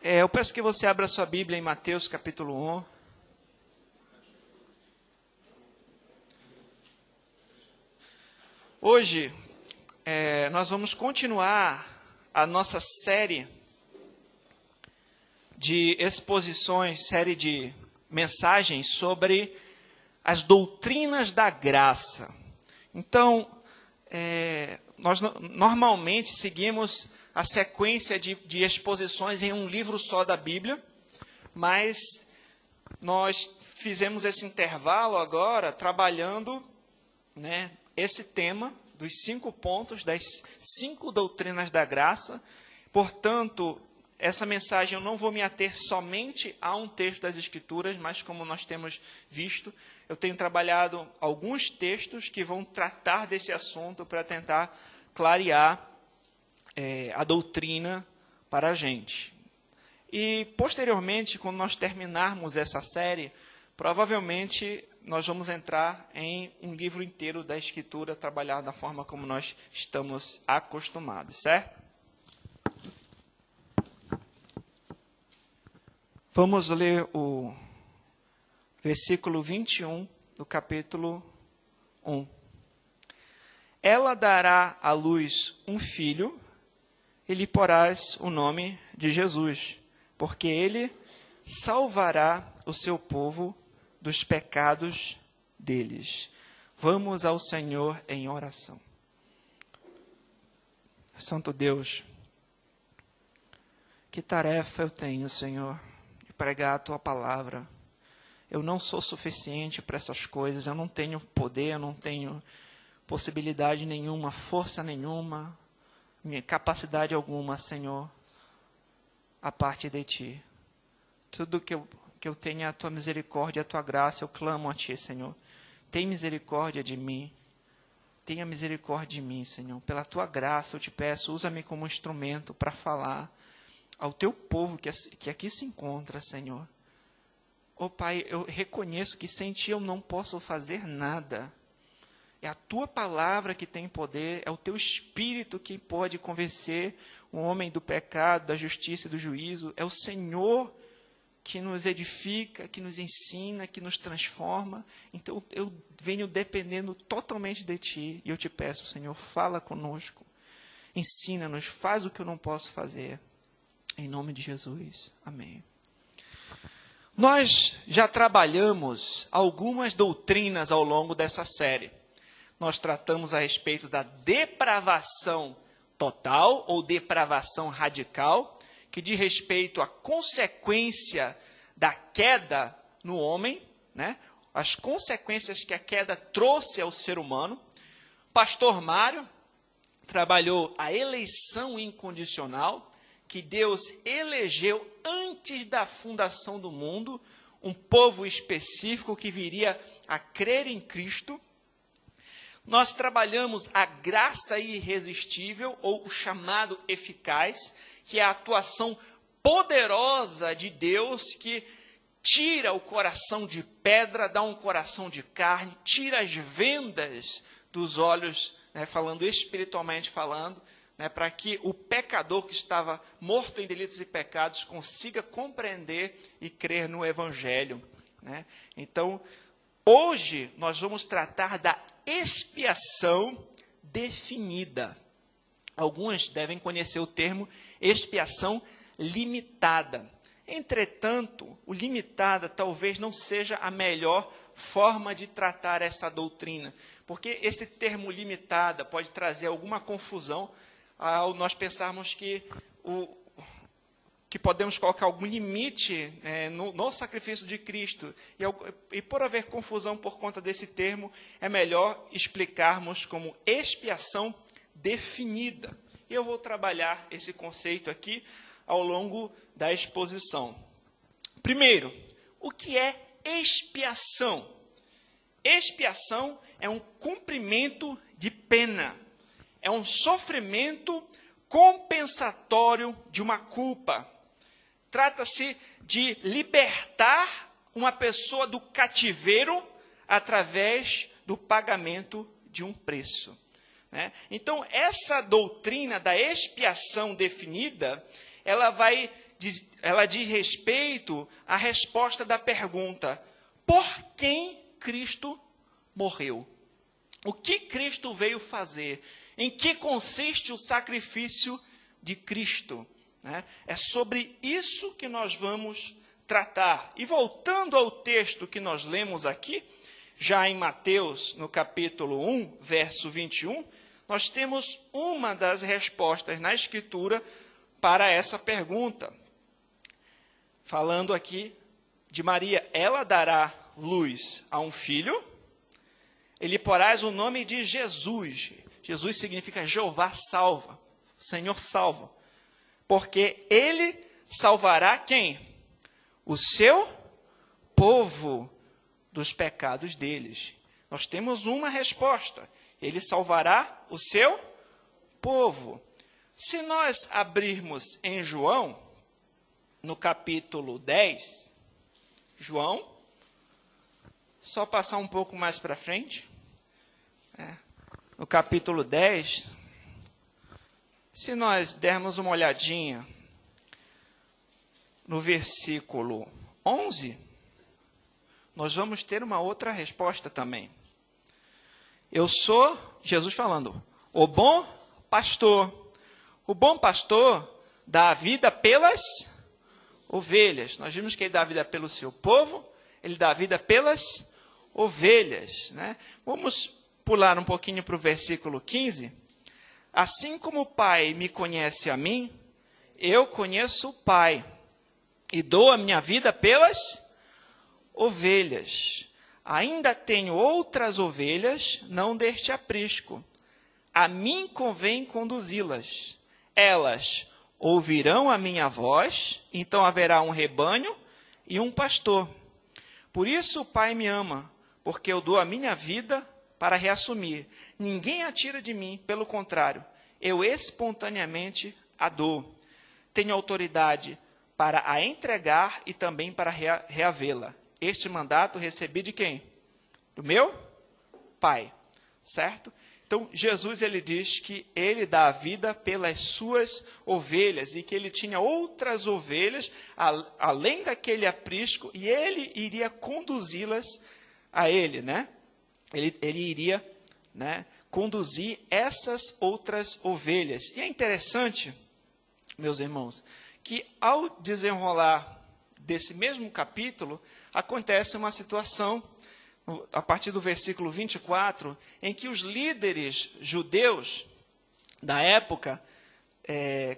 Eu peço que você abra sua Bíblia em Mateus capítulo 1. Hoje, nós vamos continuar a nossa série de exposições, série de mensagens sobre as doutrinas da graça. Então, nós normalmente seguimos a sequência de exposições em um livro só da Bíblia, mas nós fizemos esse intervalo agora trabalhando, esse tema dos 5 pontos, das 5 doutrinas da graça. Portanto, essa mensagem eu não vou me ater somente a um texto das Escrituras, mas como nós temos visto, eu tenho trabalhado alguns textos que vão tratar desse assunto para tentar clarear a doutrina para a gente. E, posteriormente, quando nós terminarmos essa série, provavelmente nós vamos entrar em um livro inteiro da Escritura, trabalhar da forma como nós estamos acostumados, certo? Vamos ler o versículo 21 do capítulo 1. Ela dará à luz um filho, e lhe porás o nome de Jesus, porque ele salvará o seu povo dos pecados deles. Vamos ao Senhor em oração. Santo Deus, que tarefa eu tenho, Senhor, de pregar a Tua palavra. Eu não sou suficiente para essas coisas, eu não tenho poder, eu não tenho possibilidade nenhuma, força nenhuma, capacidade alguma, Senhor, a parte de Ti. Tudo que eu tenha a Tua misericórdia, a Tua graça, eu clamo a Ti, Senhor. Tem misericórdia de mim. Tenha misericórdia de mim, Senhor. Pela Tua graça, eu te peço, usa-me como instrumento para falar ao Teu povo que aqui se encontra, Senhor. Oh, Pai, eu reconheço que sem Ti eu não posso fazer nada. É a Tua palavra que tem poder, é o Teu Espírito que pode convencer o homem do pecado, da justiça e do juízo. É o Senhor que nos edifica, que nos ensina, que nos transforma. Então, eu venho dependendo totalmente de Ti. E eu te peço, Senhor, fala conosco. Ensina-nos, faz o que eu não posso fazer. Em nome de Jesus. Amém. Nós já trabalhamos algumas doutrinas ao longo dessa série. Nós tratamos a respeito da depravação total ou depravação radical, que diz respeito à consequência da queda no homem, as consequências que a queda trouxe ao ser humano. Pastor Mário trabalhou a eleição incondicional, que Deus elegeu antes da fundação do mundo, um povo específico que viria a crer em Cristo. Nós trabalhamos a graça irresistível, ou o chamado eficaz, que é a atuação poderosa de Deus que tira o coração de pedra, dá um coração de carne, tira as vendas dos olhos, falando espiritualmente falando, para que o pecador que estava morto em delitos e pecados consiga compreender e crer no Evangelho. Então, hoje nós vamos tratar da expiação definida. Alguns devem conhecer o termo expiação limitada. Entretanto, o limitada talvez não seja a melhor forma de tratar essa doutrina, porque esse termo limitada pode trazer alguma confusão ao nós pensarmos que podemos colocar algum limite no sacrifício de Cristo. E por haver confusão por conta desse termo, é melhor explicarmos como expiação definida. E eu vou trabalhar esse conceito aqui ao longo da exposição. Primeiro, o que é expiação? Expiação é um cumprimento de pena. É um sofrimento compensatório de uma culpa. Trata-se de libertar uma pessoa do cativeiro através do pagamento de um preço. Então, essa doutrina da expiação definida, ela vai ela diz respeito à resposta da pergunta: por quem Cristo morreu? O que Cristo veio fazer? Em que consiste o sacrifício de Cristo? É sobre isso que nós vamos tratar. E voltando ao texto que nós lemos aqui, já em Mateus, no capítulo 1, verso 21, nós temos uma das respostas na Escritura para essa pergunta. Falando aqui de Maria, ela dará luz a um filho, ele porás o nome de Jesus. Jesus significa Jeová salva, Senhor salva. Porque ele salvará quem? O seu povo dos pecados deles. Nós temos uma resposta. Ele salvará o seu povo. Se nós abrirmos em João, no capítulo 10, João, só passar um pouco mais para frente, no capítulo 10, se nós dermos uma olhadinha no versículo 11, nós vamos ter uma outra resposta também. Eu sou, Jesus falando, o bom pastor. O bom pastor dá a vida pelas ovelhas. Nós vimos que ele dá a vida pelo seu povo, ele dá a vida pelas ovelhas. Vamos pular um pouquinho para o versículo 15. Assim como o Pai me conhece a mim, eu conheço o Pai, e dou a minha vida pelas ovelhas. Ainda tenho outras ovelhas, não deste aprisco. A mim convém conduzi-las. Elas ouvirão a minha voz, então haverá um rebanho e um pastor. Por isso o Pai me ama, porque eu dou a minha vida para reassumir. Ninguém a tira de mim, pelo contrário, eu espontaneamente a dou. Tenho autoridade para a entregar e também para reavê-la. Este mandato recebi de quem? Do meu Pai, certo? Então, Jesus ele diz que ele dá a vida pelas suas ovelhas e que ele tinha outras ovelhas, além daquele aprisco, e ele iria conduzi-las a ele, Ele iria, conduzir essas outras ovelhas. E é interessante, meus irmãos, que ao desenrolar desse mesmo capítulo, acontece uma situação, a partir do versículo 24, em que os líderes judeus da época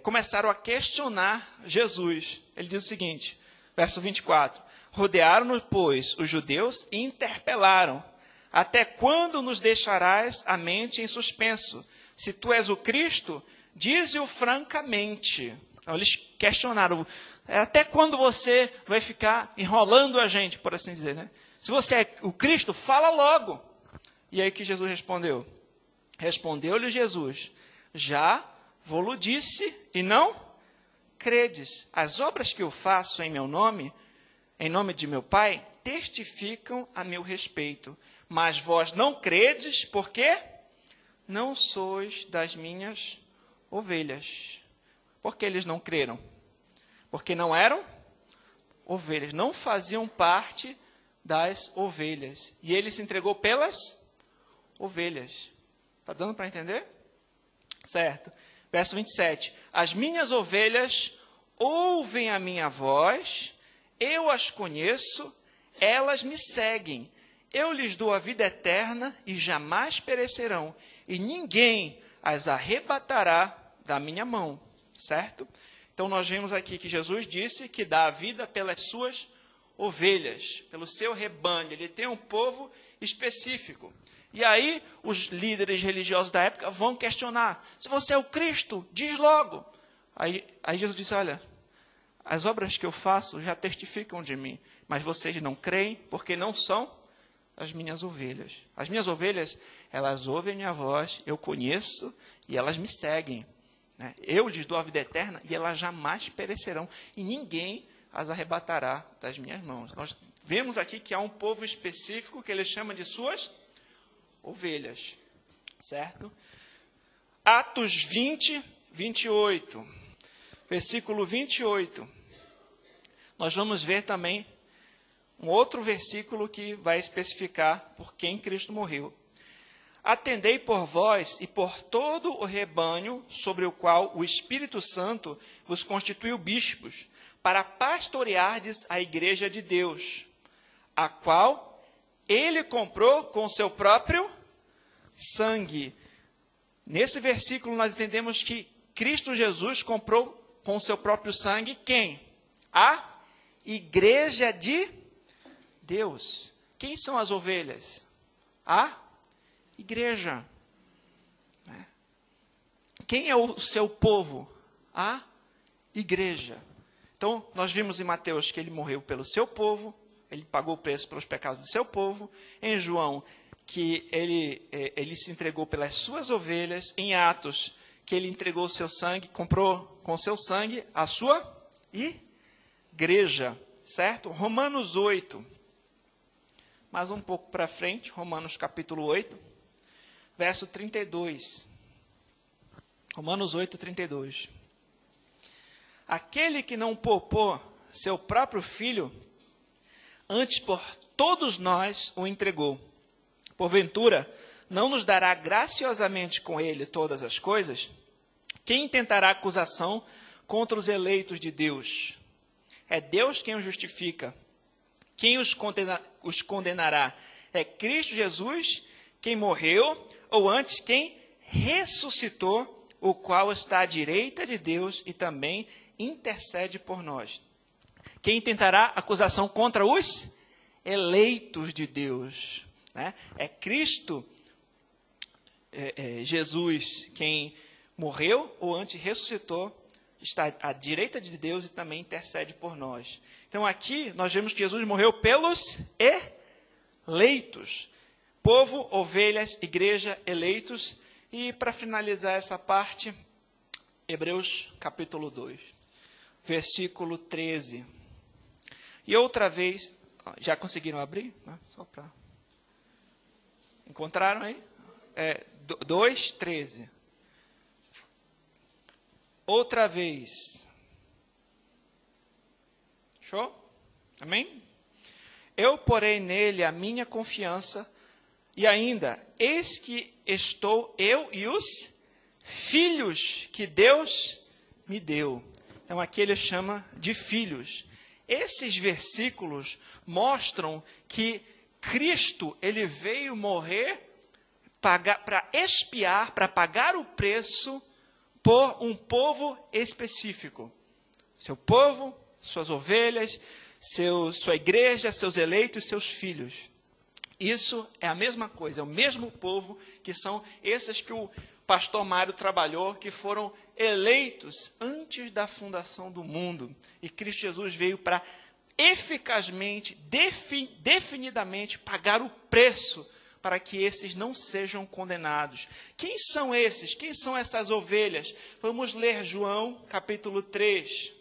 começaram a questionar Jesus. Ele diz o seguinte, verso 24, rodearam-nos, pois, os judeus e interpelaram, até quando nos deixarás a mente em suspenso? Se tu és o Cristo, dize-o francamente. Então, eles questionaram, até quando você vai ficar enrolando a gente, por assim dizer, Se você é o Cristo, fala logo. E aí que Jesus respondeu? Respondeu-lhe Jesus, já vou-lo disse e não credes. As obras que eu faço em meu nome, em nome de meu Pai, testificam a meu respeito. Mas vós não credes, porque não sois das minhas ovelhas. Por que eles não creram? Porque não eram ovelhas, não faziam parte das ovelhas. E ele se entregou pelas ovelhas. Está dando para entender? Certo. Verso 27. As minhas ovelhas ouvem a minha voz, eu as conheço, elas me seguem. Eu lhes dou a vida eterna e jamais perecerão, e ninguém as arrebatará da minha mão. Certo? Então, nós vemos aqui que Jesus disse que dá a vida pelas suas ovelhas, pelo seu rebanho. Ele tem um povo específico. E aí, os líderes religiosos da época vão questionar. Se você é o Cristo, diz logo. Aí Jesus disse, olha, as obras que eu faço já testificam de mim, mas vocês não creem porque não são as minhas ovelhas. As minhas ovelhas, elas ouvem a minha voz, eu conheço e elas me seguem. Eu lhes dou a vida eterna e elas jamais perecerão, e ninguém as arrebatará das minhas mãos. Nós vemos aqui que há um povo específico que ele chama de suas ovelhas, certo? Atos 20, 28, versículo 28. nós vamos ver também um outro versículo que vai especificar por quem Cristo morreu. Atendei por vós e por todo o rebanho sobre o qual o Espírito Santo vos constituiu bispos, para pastoreardes a igreja de Deus, a qual ele comprou com seu próprio sangue. Nesse versículo nós entendemos que Cristo Jesus comprou com seu próprio sangue quem? A igreja de Deus. Quem são as ovelhas? A igreja. Quem é o seu povo? A igreja. Então, nós vimos em Mateus que ele morreu pelo seu povo, ele pagou o preço pelos pecados do seu povo. Em João, que ele se entregou pelas suas ovelhas. Em Atos, que ele entregou o seu sangue, comprou com seu sangue a sua igreja, certo? Romanos 8, mais um pouco para frente, Romanos capítulo 8, verso 32. Romanos 8, 32. Aquele que não poupou seu próprio filho, antes por todos nós o entregou. Porventura, não nos dará graciosamente com ele todas as coisas? Quem tentará acusação contra os eleitos de Deus? É Deus quem os justifica. Quem os condenará? É Cristo Jesus, quem morreu, ou antes, quem ressuscitou, o qual está à direita de Deus e também intercede por nós. Quem tentará acusação contra os eleitos de Deus? Né? É Cristo Jesus quem morreu ou antes ressuscitou, está à direita de Deus e também intercede por nós. Então aqui nós vemos que Jesus morreu pelos eleitos. Povo, ovelhas, igreja, eleitos. E para finalizar essa parte, Hebreus capítulo 2, versículo 13. E outra vez, já conseguiram abrir? Só para... Encontraram aí? 2, 13. Outra vez. Show? Amém? Eu porei nele a minha confiança, e ainda, eis que estou eu e os filhos que Deus me deu. Então aqui ele chama de filhos. Esses versículos mostram que Cristo, ele veio morrer para expiar, para pagar o preço por um povo específico. Seu povo, suas ovelhas, sua igreja, seus eleitos, seus filhos. Isso é a mesma coisa, é o mesmo povo que são esses que o pastor Mário trabalhou, que foram eleitos antes da fundação do mundo. E Cristo Jesus veio para eficazmente, definidamente, pagar o preço para que esses não sejam condenados. Quem são esses? Quem são essas ovelhas? Vamos ler João, capítulo 3,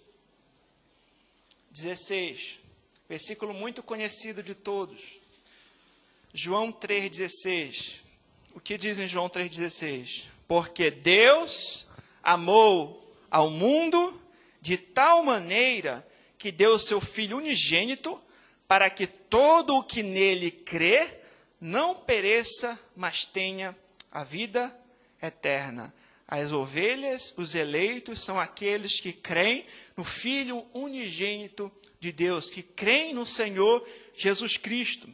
16, versículo muito conhecido de todos. João 3,16. O que diz em João 3,16? Porque Deus amou ao mundo de tal maneira que deu o seu Filho unigênito para que todo o que nele crê não pereça, mas tenha a vida eterna. As ovelhas, os eleitos, são aqueles que creem no Filho unigênito de Deus, que creem no Senhor Jesus Cristo.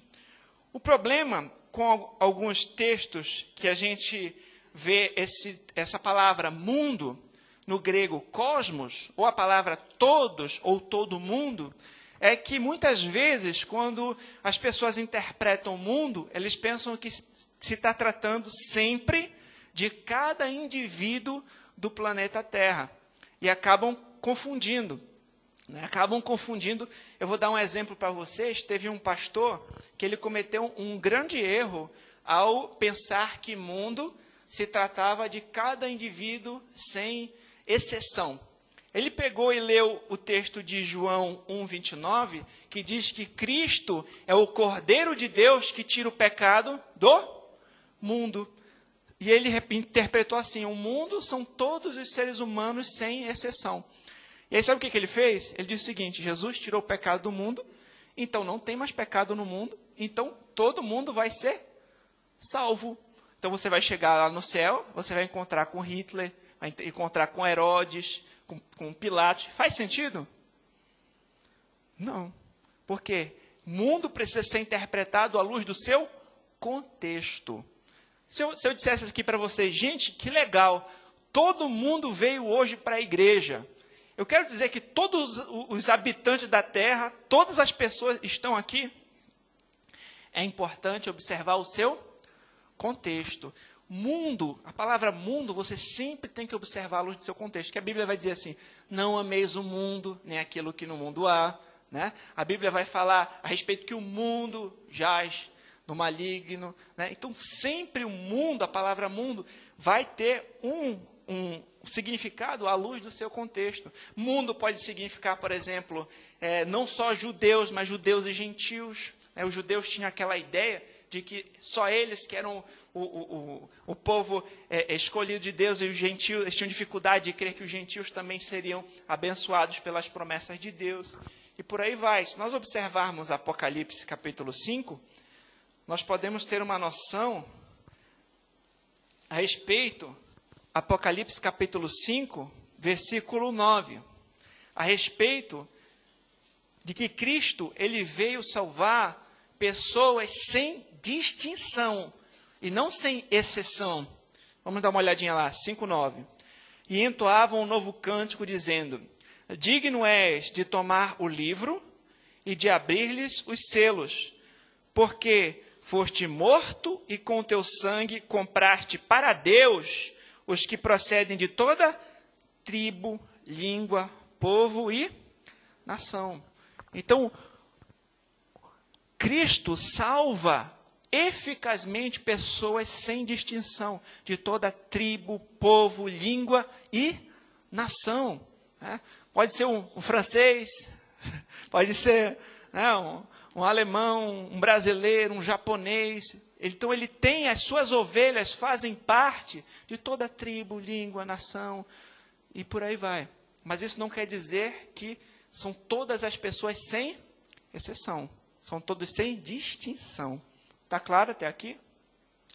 O problema com alguns textos que a gente vê essa palavra mundo, no grego cosmos, ou a palavra todos ou todo mundo, é que muitas vezes, quando as pessoas interpretam o mundo, eles pensam que se está tratando sempre de cada indivíduo do planeta Terra. E acabam confundindo. Eu vou dar um exemplo para vocês. Teve um pastor que ele cometeu um grande erro ao pensar que mundo se tratava de cada indivíduo sem exceção. Ele pegou e leu o texto de João 1,29, que diz que Cristo é o Cordeiro de Deus que tira o pecado do mundo. E ele interpretou assim: o mundo são todos os seres humanos sem exceção. E aí sabe o que ele fez? Ele disse o seguinte: Jesus tirou o pecado do mundo, então não tem mais pecado no mundo, então todo mundo vai ser salvo. Então você vai chegar lá no céu, você vai encontrar com Hitler, vai encontrar com Herodes, com Pilatos. Faz sentido? Não. Por quê? O mundo precisa ser interpretado à luz do seu contexto. Se eu dissesse aqui para vocês, gente, que legal, todo mundo veio hoje para a igreja. Eu quero dizer que todos os habitantes da terra, todas as pessoas estão aqui. É importante observar o seu contexto. Mundo, a palavra mundo, você sempre tem que observar à luz do seu contexto. Que a Bíblia vai dizer assim: não ameis o mundo, nem aquilo que no mundo há. Né? A Bíblia vai falar a respeito que o mundo jaz no maligno. Né? Então, sempre o mundo, a palavra mundo, vai ter um significado à luz do seu contexto. Mundo pode significar, por exemplo, não só judeus, mas judeus e gentios. Os judeus tinham aquela ideia de que só eles que eram o povo escolhido de Deus, e os gentios, eles tinham dificuldade de crer que os gentios também seriam abençoados pelas promessas de Deus. E por aí vai. Se nós observarmos Apocalipse capítulo 5, nós podemos ter uma noção a respeito, Apocalipse capítulo 5, versículo 9, a respeito de que Cristo, ele veio salvar pessoas sem distinção e não sem exceção. Vamos dar uma olhadinha lá, 5:9. E entoavam um novo cântico, dizendo: digno és de tomar o livro e de abrir-lhes os selos, porque foste morto e com teu sangue compraste para Deus os que procedem de toda tribo, língua, povo e nação. Então, Cristo salva eficazmente pessoas sem distinção, de toda tribo, povo, língua e nação. Né? Pode ser um francês, pode ser um alemão, um brasileiro, um japonês. Então ele tem, as suas ovelhas fazem parte de toda tribo, língua, nação e por aí vai. Mas isso não quer dizer que são todas as pessoas sem exceção. São todos sem distinção. Está claro até aqui?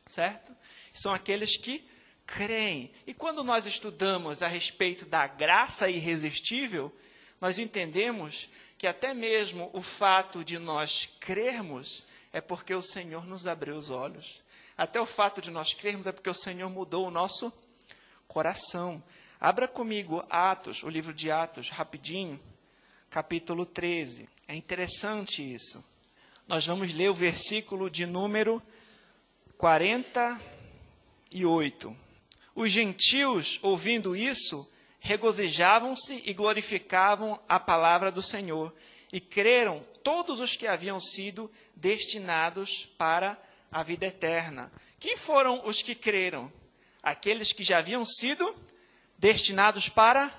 Certo? São aqueles que creem. E quando nós estudamos a respeito da graça irresistível, nós entendemos que até mesmo o fato de nós crermos é porque o Senhor nos abriu os olhos. Até o fato de nós crermos é porque o Senhor mudou o nosso coração. Abra comigo Atos, o livro de Atos, rapidinho, capítulo 13. É interessante isso. Nós vamos ler o versículo de número 48. Os gentios, ouvindo isso, regozijavam-se e glorificavam a palavra do Senhor, e creram todos os que haviam sido destinados para a vida eterna. Quem foram os que creram? Aqueles que já haviam sido destinados para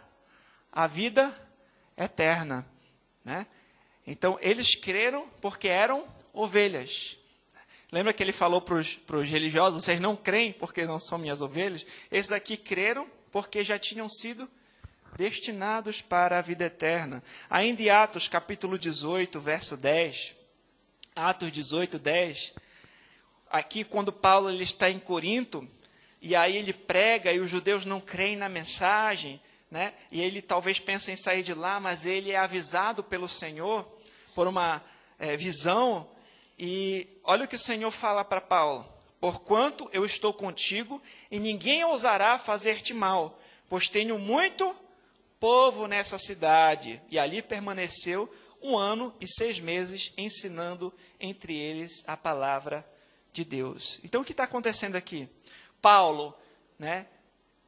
a vida eterna. Né? Então, eles creram porque eram ovelhas. Lembra que ele falou para os religiosos: vocês não creem porque não são minhas ovelhas? Esses aqui creram porque já tinham sido destinados para a vida eterna. Ainda em Atos, capítulo 18, verso 10. Atos 18, 10. Aqui, quando Paulo ele está em Corinto, e aí ele prega, e os judeus não creem na mensagem, né? E ele talvez pensa em sair de lá, mas ele é avisado pelo Senhor por uma visão. E olha o que o Senhor fala para Paulo: porquanto eu estou contigo, e ninguém ousará fazer-te mal, pois tenho muito povo nessa cidade. E ali permaneceu 1 ano e 6 meses, ensinando entre eles a palavra de Deus. Então, o que está acontecendo aqui? Paulo, né,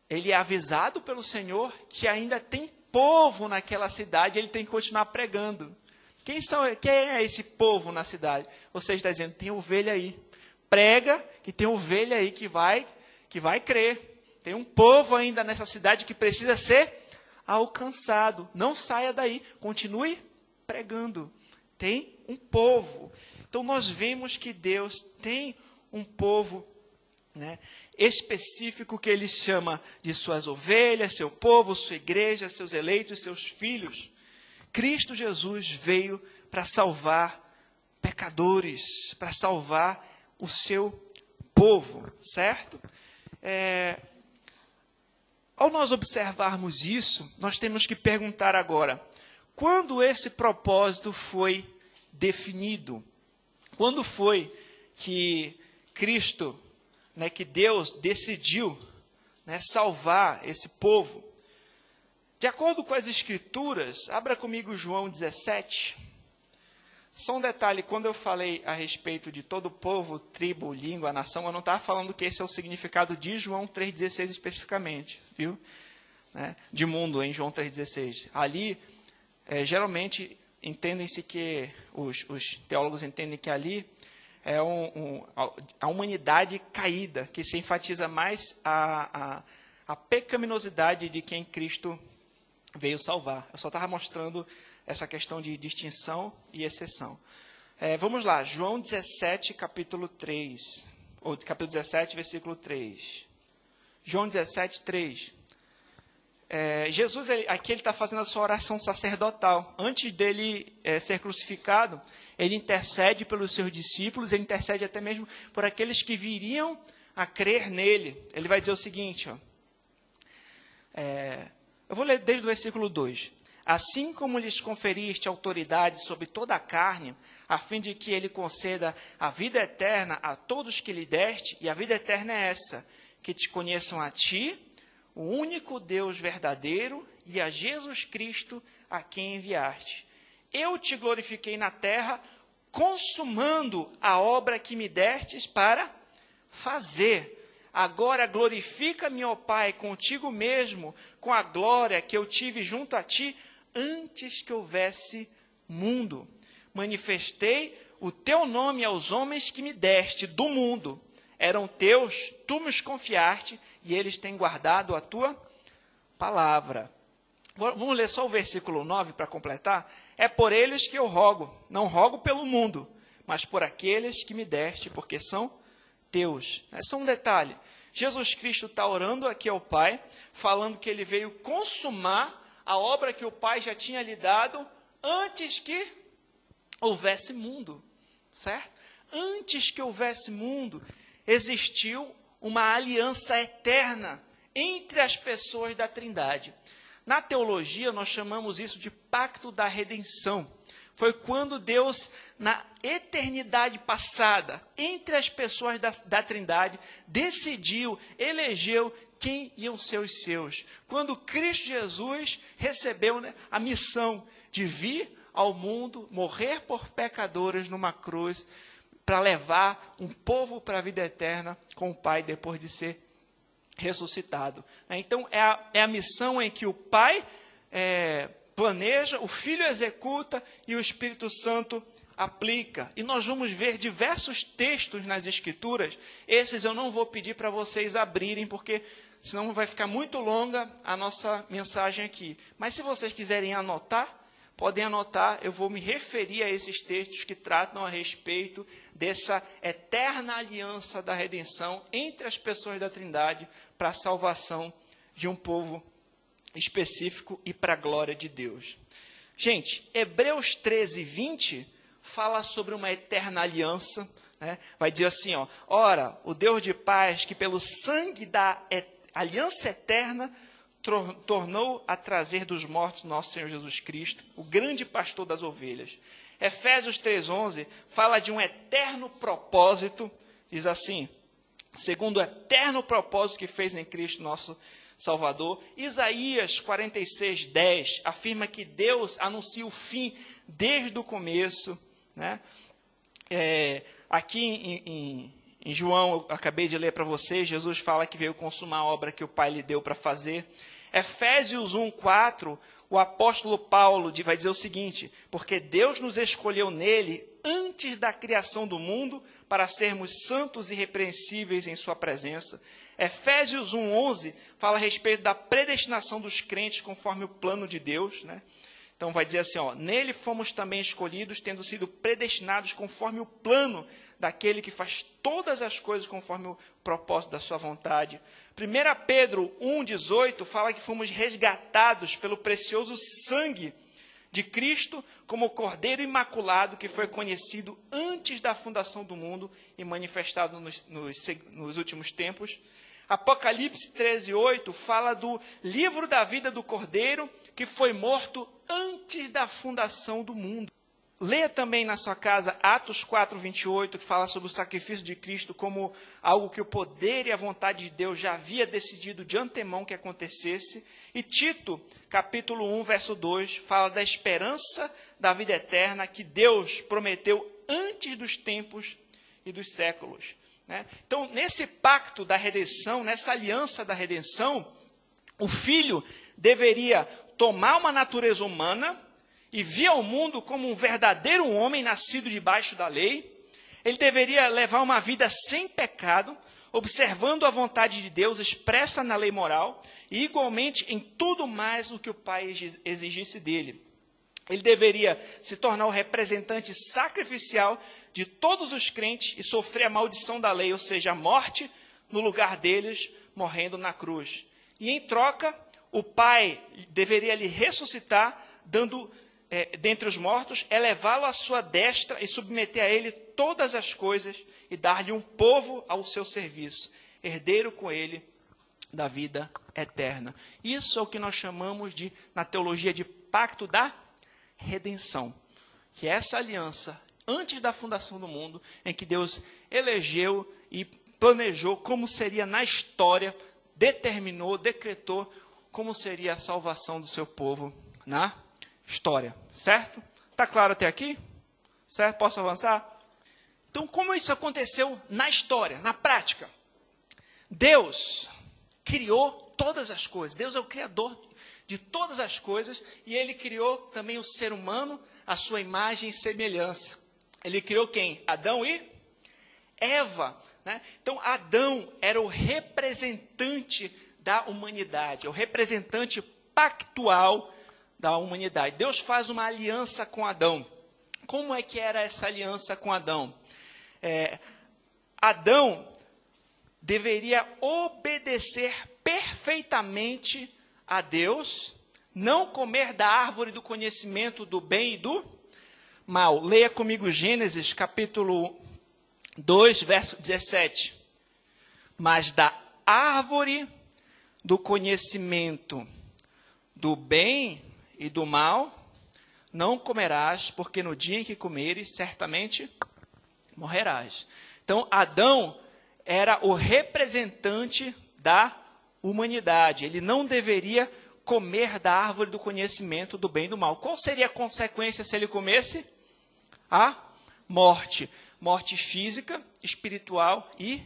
ele é avisado pelo Senhor que ainda tem povo naquela cidade, ele tem que continuar pregando. Quem é esse povo na cidade? Você está dizendo: tem ovelha aí. Prega que tem ovelha aí que vai crer. Tem um povo ainda nessa cidade que precisa ser alcançado. Não saia daí, continue pregando. Tem um povo. Então nós vemos que Deus tem um povo, né? específico que ele chama de suas ovelhas, seu povo, sua igreja, seus eleitos, seus filhos. Cristo Jesus veio para salvar pecadores, para salvar o seu povo, certo? Ao nós observarmos isso, nós temos que perguntar agora, quando esse propósito foi definido? Quando foi que Cristo, que Deus decidiu, salvar esse povo? De acordo com as Escrituras, abra comigo João 17. Só um detalhe, quando eu falei a respeito de todo povo, tribo, língua, nação, eu não estava falando que esse é o significado de João 3,16 especificamente, viu? De mundo, em João 3,16. Ali, geralmente, entendem-se que, os teólogos entendem que ali é a humanidade caída, que se enfatiza mais a pecaminosidade de quem Cristo veio salvar. Eu só estava mostrando essa questão de distinção e exceção. Vamos lá, João 17, capítulo 3, ou capítulo 17, versículo 3. João 17, 3. Jesus, aqui ele está fazendo a sua oração sacerdotal. Antes dele ser crucificado, ele intercede pelos seus discípulos, ele intercede até mesmo por aqueles que viriam a crer nele. Ele vai dizer o seguinte, eu vou ler desde o versículo 2. Assim como lhes conferiste autoridade sobre toda a carne, a fim de que ele conceda a vida eterna a todos que lhe deste, e a vida eterna é essa, que te conheçam a ti, o único Deus verdadeiro, e a Jesus Cristo, a quem enviaste. Eu te glorifiquei na terra, consumando a obra que me destes para fazer. Agora glorifica-me, ó Pai, contigo mesmo, com a glória que eu tive junto a ti, antes que houvesse mundo. Manifestei o teu nome aos homens que me deste do mundo. Eram teus, tu me os confiaste, e eles têm guardado a tua palavra. Vamos ler só o versículo 9 para completar? É por eles que eu rogo, não rogo pelo mundo, mas por aqueles que me deste, porque são teus. É só um detalhe. Jesus Cristo está orando aqui ao Pai, falando que ele veio consumar a obra que o Pai já tinha lhe dado antes que houvesse mundo, certo? Antes que houvesse mundo, existiu uma aliança eterna entre as pessoas da Trindade. Na teologia, nós chamamos isso de pacto da redenção. Foi quando Deus, na eternidade passada, entre as pessoas da Trindade, decidiu, elegeu quem iam ser os seus. Quando Cristo Jesus recebeu a missão de vir ao mundo, morrer por pecadores numa cruz, para levar um povo para a vida eterna com o Pai, depois de ser ressuscitado. Então, é a missão em que o Pai planeja, o Filho executa e o Espírito Santo aplica. E nós vamos ver diversos textos nas Escrituras. Esses eu não vou pedir para vocês abrirem, porque senão vai ficar muito longa a nossa mensagem aqui. Mas se vocês quiserem anotar, podem anotar. Eu vou me referir a esses textos que tratam a respeito dessa eterna aliança da redenção entre as pessoas da Trindade para a salvação de um povo específico e para a glória de Deus. Gente, Hebreus 13, 20 fala sobre uma eterna aliança, Vai dizer assim, ora, o Deus de paz, que pelo sangue da aliança eterna tornou a trazer dos mortos nosso Senhor Jesus Cristo, o grande pastor das ovelhas. Efésios 3,11 fala de um eterno propósito, diz assim, segundo o eterno propósito que fez em Cristo nosso Salvador. Isaías 46:10 afirma que Deus anuncia o fim desde o começo. Aqui em João, eu acabei de ler para vocês, Jesus fala que veio consumar a obra que o Pai lhe deu para fazer. Efésios 1:4, o apóstolo Paulo vai dizer o seguinte, porque Deus nos escolheu nele antes da criação do mundo para sermos santos e irrepreensíveis em sua presença. Efésios 1:11 fala a respeito da predestinação dos crentes conforme o plano de Deus. Então vai dizer assim, nele fomos também escolhidos, tendo sido predestinados conforme o plano daquele que faz todas as coisas conforme o propósito da sua vontade. 1 Pedro 1,18 fala que fomos resgatados pelo precioso sangue de Cristo como o Cordeiro Imaculado que foi conhecido antes da fundação do mundo e manifestado nos últimos tempos. Apocalipse 13,8 fala do livro da vida do Cordeiro que foi morto antes da fundação do mundo. Leia também na sua casa Atos 4,28, que fala sobre o sacrifício de Cristo como algo que o poder e a vontade de Deus já havia decidido de antemão que acontecesse. E Tito, capítulo 1, verso 2, fala da esperança da vida eterna que Deus prometeu antes dos tempos e dos séculos. Então, nesse pacto da redenção, nessa aliança da redenção, o Filho deveria tomar uma natureza humana e vir ao mundo como um verdadeiro homem nascido debaixo da lei. Ele deveria levar uma vida sem pecado, observando a vontade de Deus expressa na lei moral e, igualmente, em tudo mais o que o Pai exigisse dele. Ele deveria se tornar o representante sacrificial de todos os crentes e sofrer a maldição da lei, ou seja, a morte no lugar deles, morrendo na cruz. E, em troca, o Pai deveria lhe ressuscitar, dando dentre os mortos, elevá-lo à sua destra e submeter a ele todas as coisas e dar-lhe um povo ao seu serviço, herdeiro com ele da vida eterna. Isso é o que nós chamamos de, na teologia, de pacto da redenção, que é essa aliança antes da fundação do mundo, em que Deus elegeu e planejou como seria na história, determinou, decretou como seria a salvação do seu povo na história, certo? Está claro até aqui? Certo? Posso avançar? Então, como isso aconteceu na história, na prática? Deus criou todas as coisas. Deus é o criador de todas as coisas e Ele criou também o ser humano à sua imagem e semelhança. Ele criou quem? Adão e Eva. Então, Adão era o representante da humanidade, é o representante pactual da humanidade. Deus faz uma aliança com Adão. Como é que era essa aliança com Adão? Adão deveria obedecer perfeitamente a Deus, não comer da árvore do conhecimento do bem e do mal. Leia comigo Gênesis, capítulo 2, verso 17. Mas da árvore do conhecimento do bem e do mal não comerás, porque no dia em que comeres, certamente morrerás. Então, Adão era o representante da humanidade. Ele não deveria comer da árvore do conhecimento do bem e do mal. Qual seria a consequência se ele comesse? A morte. Morte física, espiritual e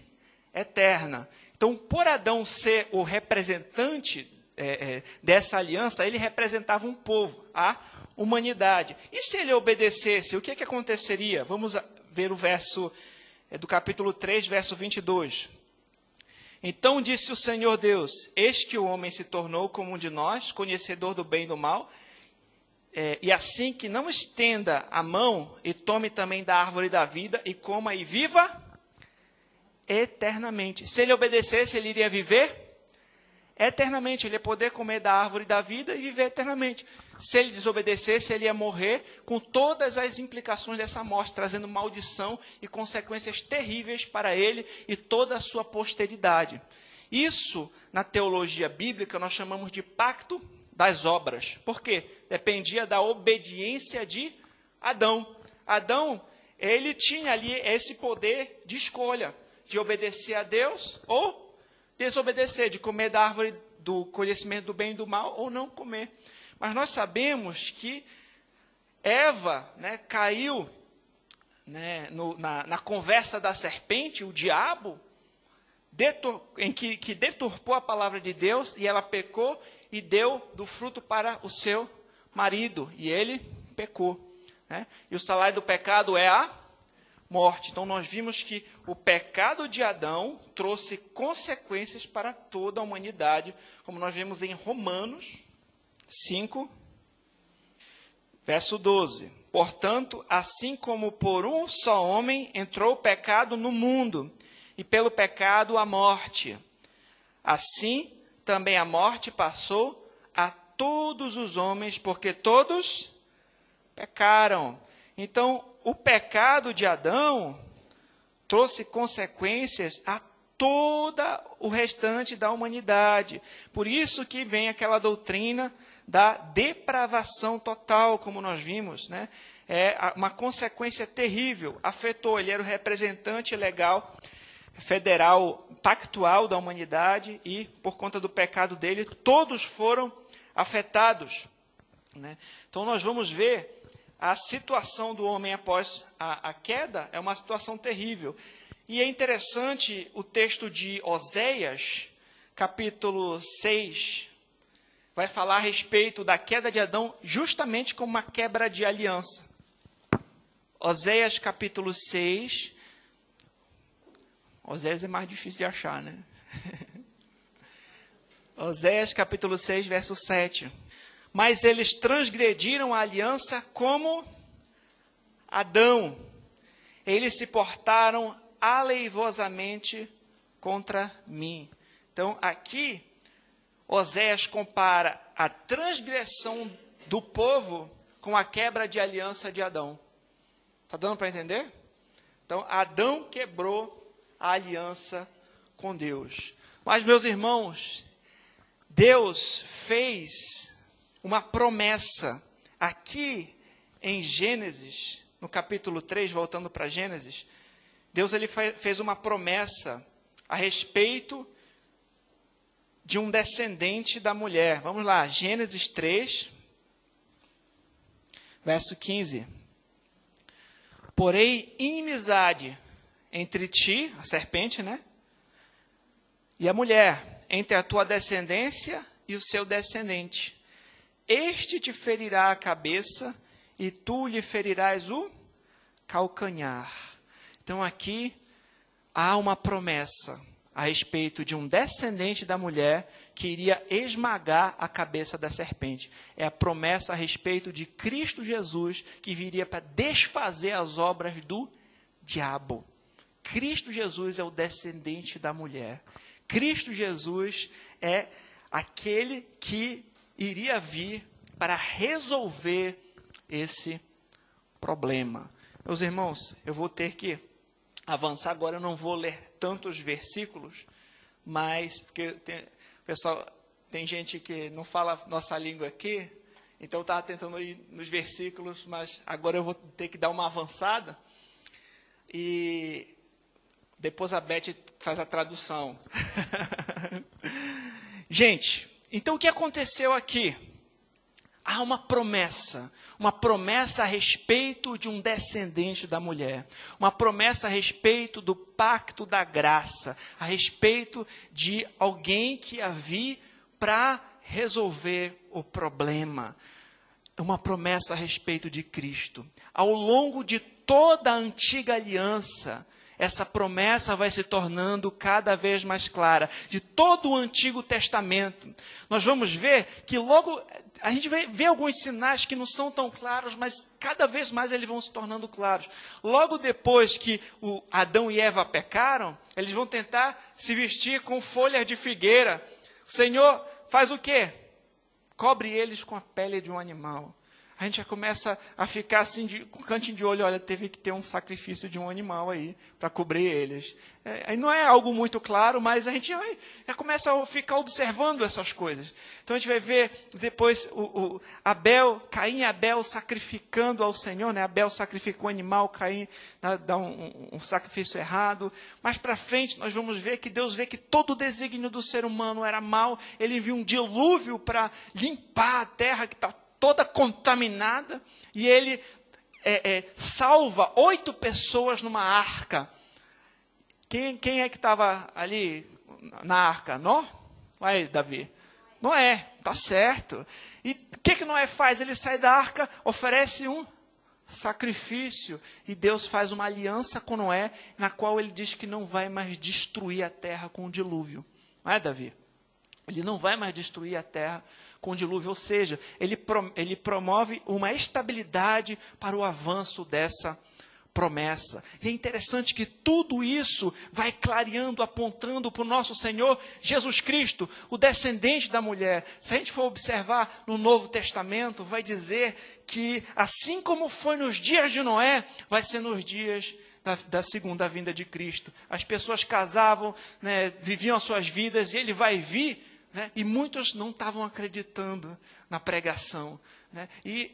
eterna. Então, por Adão ser o representante dessa aliança, ele representava um povo, a humanidade. E se ele obedecesse, o que aconteceria? Vamos ver o verso do capítulo 3, verso 22. Então disse o Senhor Deus, eis que o homem se tornou como um de nós, conhecedor do bem e do mal, e assim que não estenda a mão e tome também da árvore da vida e coma e viva eternamente. Se ele obedecesse, ele iria viver eternamente, ele ia poder comer da árvore da vida e viver eternamente. Se ele desobedecesse, ele ia morrer com todas as implicações dessa morte, trazendo maldição e consequências terríveis para ele e toda a sua posteridade. Isso, na teologia bíblica, nós chamamos de pacto das obras. Por quê? Dependia da obediência de Adão. Adão, ele tinha ali esse poder de escolha, de obedecer a Deus ou desobedecer, de comer da árvore do conhecimento do bem e do mal ou não comer. Mas nós sabemos que Eva caiu na conversa da serpente, o diabo, que deturpou a palavra de Deus, e ela pecou e deu do fruto para o seu marido, e ele pecou. E o salário do pecado é a morte. Então, nós vimos que o pecado de Adão trouxe consequências para toda a humanidade, como nós vemos em Romanos 5, Verso 12. Portanto, assim como por um só homem entrou o pecado no mundo, e pelo pecado a morte, assim também a morte passou a todos os homens, porque todos pecaram. Então, o pecado de Adão trouxe consequências a todo o restante da humanidade. Por isso que vem aquela doutrina da depravação total, como nós vimos, né? É uma consequência terrível. Afetou, ele era o representante legal, federal, pactual da humanidade, e por conta do pecado dele, todos foram afetados, né? Então nós vamos ver a situação do homem após a queda, é uma situação terrível. E é interessante o texto de Oséias, capítulo 6, vai falar a respeito da queda de Adão, justamente como uma quebra de aliança. Oséias, capítulo 6. Oséias é mais difícil de achar, né? Oséias, capítulo 6, verso 7. Mas eles transgrediram a aliança como Adão. Eles se portaram aleivosamente contra mim. Então, aqui, Oséias compara a transgressão do povo com a quebra de aliança de Adão. Está dando para entender? Então, Adão quebrou a aliança com Deus. Mas, meus irmãos, Deus fez uma promessa aqui em Gênesis, no capítulo 3, voltando para Gênesis. Deus ele fez uma promessa a respeito de um descendente da mulher. Vamos lá, Gênesis 3, verso 15. Porém, inimizade entre ti, a serpente, né? E a mulher, entre a tua descendência e o seu descendente. Este te ferirá a cabeça e tu lhe ferirás o calcanhar. Então aqui há uma promessa a respeito de um descendente da mulher que iria esmagar a cabeça da serpente. É a promessa a respeito de Cristo Jesus que viria para desfazer as obras do diabo. Cristo Jesus é o descendente da mulher. Cristo Jesus é aquele que iria vir para resolver esse problema. Meus irmãos, eu vou ter que avançar agora, eu não vou ler tantos versículos, mas porque pessoal, tem gente que não fala nossa língua aqui, então eu estava tentando ir nos versículos, mas agora eu vou ter que dar uma avançada e depois a Beth faz a tradução. Gente, então o que aconteceu aqui? Há uma promessa a respeito de um descendente da mulher, uma promessa a respeito do pacto da graça, a respeito de alguém que ia vir para resolver o problema, uma promessa a respeito de Cristo. Ao longo de toda a antiga aliança, essa promessa vai se tornando cada vez mais clara. De todo o Antigo Testamento, nós vamos ver que logo, a gente vai ver alguns sinais que não são tão claros, mas cada vez mais eles vão se tornando claros. Logo depois que Adão e Eva pecaram, eles vão tentar se vestir com folhas de figueira. O Senhor faz o quê? Cobre eles com a pele de um animal. A gente já começa a ficar assim, com cantinho de olho, olha, teve que ter um sacrifício de um animal aí, para cobrir eles. Não é algo muito claro, mas a gente já começa a ficar observando essas coisas. Então a gente vai ver depois Caim e Abel sacrificando ao Senhor, né? Abel sacrificou um animal, Caim dá um sacrifício errado. Mais para frente nós vamos ver que Deus vê que todo o desígnio do ser humano era mau, ele envia um dilúvio para limpar a terra que está toda contaminada, e ele salva 8 pessoas numa arca. Quem é que estava ali na arca? Nó? Vai, Davi. Noé, tá certo. E o que Noé faz? Ele sai da arca, oferece um sacrifício, e Deus faz uma aliança com Noé, na qual ele diz que não vai mais destruir a terra com o dilúvio. Não é, Davi? Ele não vai mais destruir a terra com o dilúvio, ou seja, ele promove uma estabilidade para o avanço dessa promessa. E é interessante que tudo isso vai clareando, apontando para o nosso Senhor Jesus Cristo, o descendente da mulher. Se a gente for observar no Novo Testamento, vai dizer que assim como foi nos dias de Noé, vai ser nos dias da segunda vinda de Cristo. As pessoas casavam, né, viviam as suas vidas, e ele vai vir, né, e muitos não estavam acreditando na pregação, né, e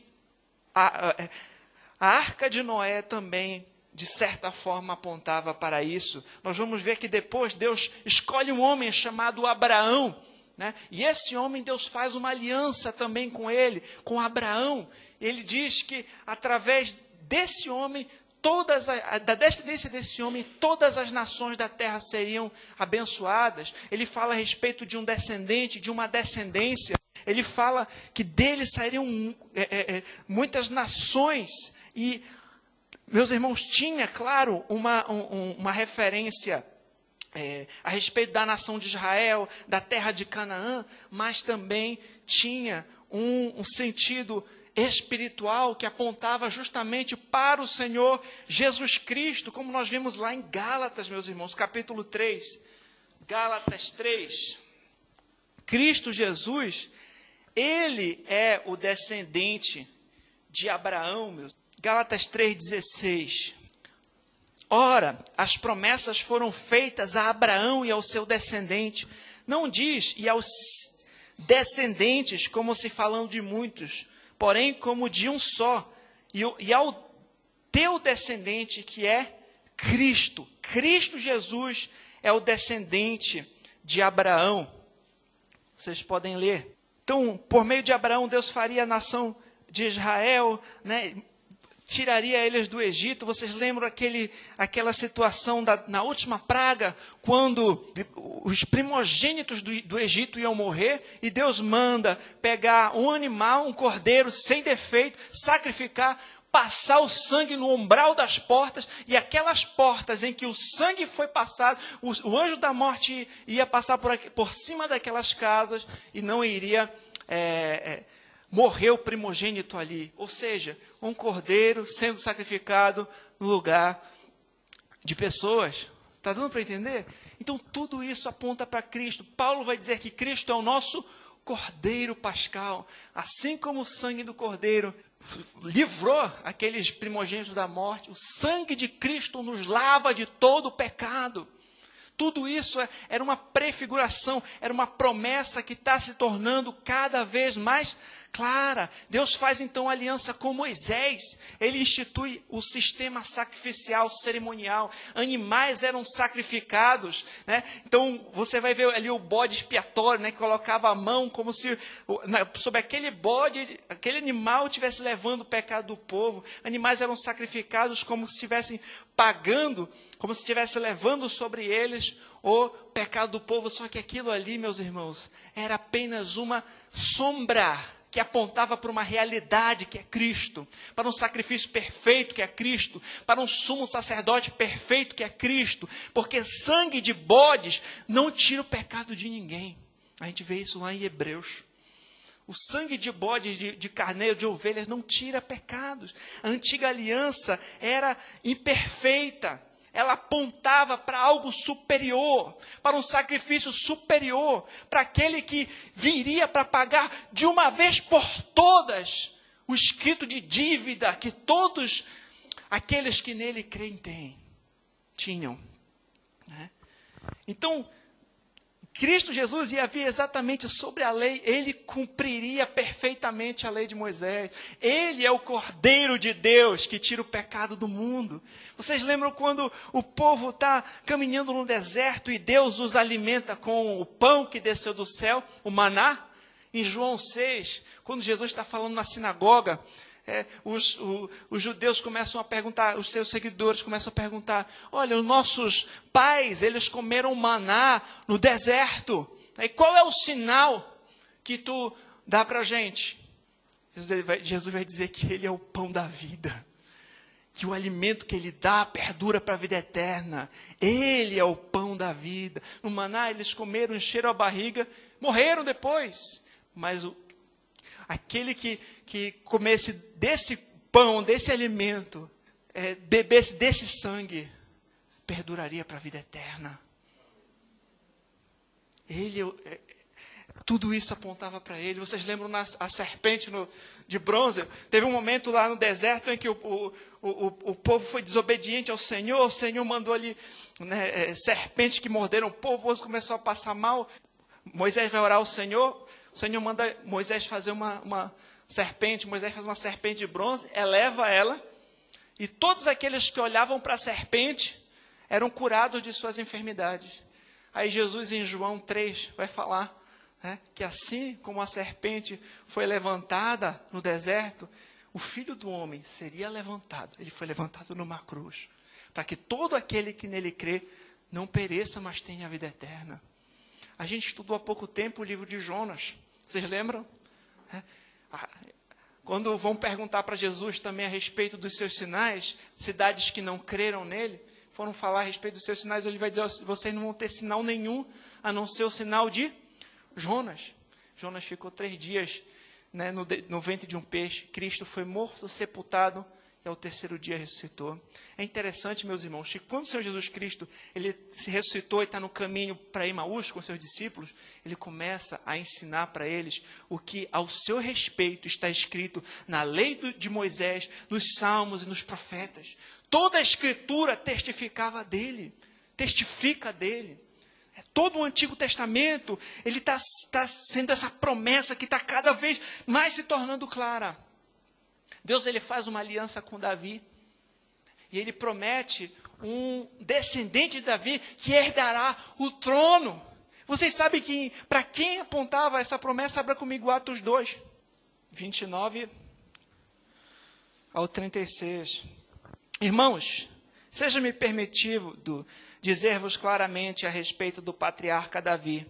a Arca de Noé também, de certa forma, apontava para isso. Nós vamos ver que depois Deus escolhe um homem chamado Abraão, né? E esse homem, Deus faz uma aliança também com ele, com Abraão. Ele diz que através desse homem, da descendência desse homem, todas as nações da terra seriam abençoadas. Ele fala a respeito de um descendente, de uma descendência. Ele fala que dele sairiam muitas nações. E, meus irmãos, tinha, claro, uma referência a respeito da nação de Israel, da terra de Canaã, mas também tinha um sentido espiritual que apontava justamente para o Senhor Jesus Cristo, como nós vimos lá em Gálatas, meus irmãos, capítulo 3. Gálatas 3. Cristo Jesus, ele é o descendente de Abraão, meus irmãos. Gálatas 3,16. Ora, as promessas foram feitas a Abraão e ao seu descendente. Não diz, e aos descendentes, como se falando de muitos, porém como de um só. E ao teu descendente, que é Cristo. Cristo Jesus é o descendente de Abraão. Vocês podem ler. Então, por meio de Abraão, Deus faria a nação de Israel, né? Tiraria eles do Egito. Vocês lembram aquela situação na última praga, quando os primogênitos do Egito iam morrer, e Deus manda pegar um animal, um cordeiro sem defeito, sacrificar, passar o sangue no umbral das portas, e aquelas portas em que o sangue foi passado, o anjo da morte ia passar por cima daquelas casas, e não iria morrer o primogênito ali. Ou seja, um cordeiro sendo sacrificado no lugar de pessoas. Está dando para entender? Então, tudo isso aponta para Cristo. Paulo vai dizer que Cristo é o nosso cordeiro pascal. Assim como o sangue do cordeiro livrou aqueles primogênitos da morte, o sangue de Cristo nos lava de todo o pecado. Tudo isso era uma prefiguração, era uma promessa que está se tornando cada vez mais clara. Deus faz então aliança com Moisés. Ele institui o sistema sacrificial, cerimonial. Animais eram sacrificados, né? Então você vai ver ali o bode expiatório, né? Que colocava a mão como se sobre aquele bode, aquele animal estivesse levando o pecado do povo. Animais eram sacrificados como se estivessem pagando, como se estivesse levando sobre eles o pecado do povo. Só que aquilo ali, meus irmãos, era apenas uma sombra que apontava para uma realidade que é Cristo, para um sacrifício perfeito que é Cristo, para um sumo sacerdote perfeito que é Cristo, porque sangue de bodes não tira o pecado de ninguém. A gente vê isso lá em Hebreus. O sangue de bodes, de carneiro, de ovelhas não tira pecados. A antiga aliança era imperfeita. Ela apontava para algo superior, para um sacrifício superior, para aquele que viria para pagar de uma vez por todas o escrito de dívida que todos aqueles que nele creem tinham. Né? Então, Cristo Jesus ia vir exatamente sobre a lei, ele cumpriria perfeitamente a lei de Moisés. Ele é o Cordeiro de Deus que tira o pecado do mundo. Vocês lembram quando o povo está caminhando no deserto e Deus os alimenta com o pão que desceu do céu, o maná? Em João 6, quando Jesus está falando na sinagoga, os judeus começam a perguntar, os seus seguidores começam a perguntar: olha, os nossos pais, eles comeram maná no deserto. E qual é o sinal que tu dá para a gente? Jesus vai dizer que ele é o pão da vida, que o alimento que ele dá perdura para a vida eterna. Ele é o pão da vida. No maná eles comeram, encheram a barriga, morreram depois. Mas aquele que comesse desse pão, desse alimento, bebesse desse sangue, perduraria para a vida eterna. Tudo isso apontava para ele. Vocês lembram a serpente de bronze? Teve um momento lá no deserto em que o povo foi desobediente ao Senhor. O Senhor mandou ali serpentes que morderam o povo começou a passar mal. Moisés vai orar ao Senhor. O Senhor manda Moisés fazer uma serpente. Moisés faz uma serpente de bronze, eleva ela. E todos aqueles que olhavam para a serpente eram curados de suas enfermidades. Aí Jesus, em João 3, vai falar que assim como a serpente foi levantada no deserto, o Filho do Homem seria levantado. Ele foi levantado numa cruz, para que todo aquele que nele crê não pereça, mas tenha a vida eterna. A gente estudou há pouco tempo o livro de Jonas. Vocês lembram? Quando vão perguntar para Jesus também a respeito dos seus sinais, cidades que não creram nele, foram falar a respeito dos seus sinais, ele vai dizer: vocês não vão ter sinal nenhum, a não ser o sinal de Jonas. Jonas ficou 3 dias no ventre de um peixe. Cristo foi morto, sepultado e ao 3º dia ressuscitou. É interessante, meus irmãos, que quando o Senhor Jesus Cristo ele se ressuscitou e está no caminho para Emaús com seus discípulos, ele começa a ensinar para eles o que ao seu respeito está escrito na lei de Moisés, nos salmos e nos profetas. Toda a Escritura testifica dele. Todo o Antigo Testamento, ele está sendo essa promessa que está cada vez mais se tornando clara. Deus ele faz uma aliança com Davi, e ele promete um descendente de Davi que herdará o trono. Vocês sabem que para quem apontava essa promessa? Abra comigo Atos 2, 29 ao 36. Irmãos, seja-me permitido dizer-vos claramente a respeito do patriarca Davi,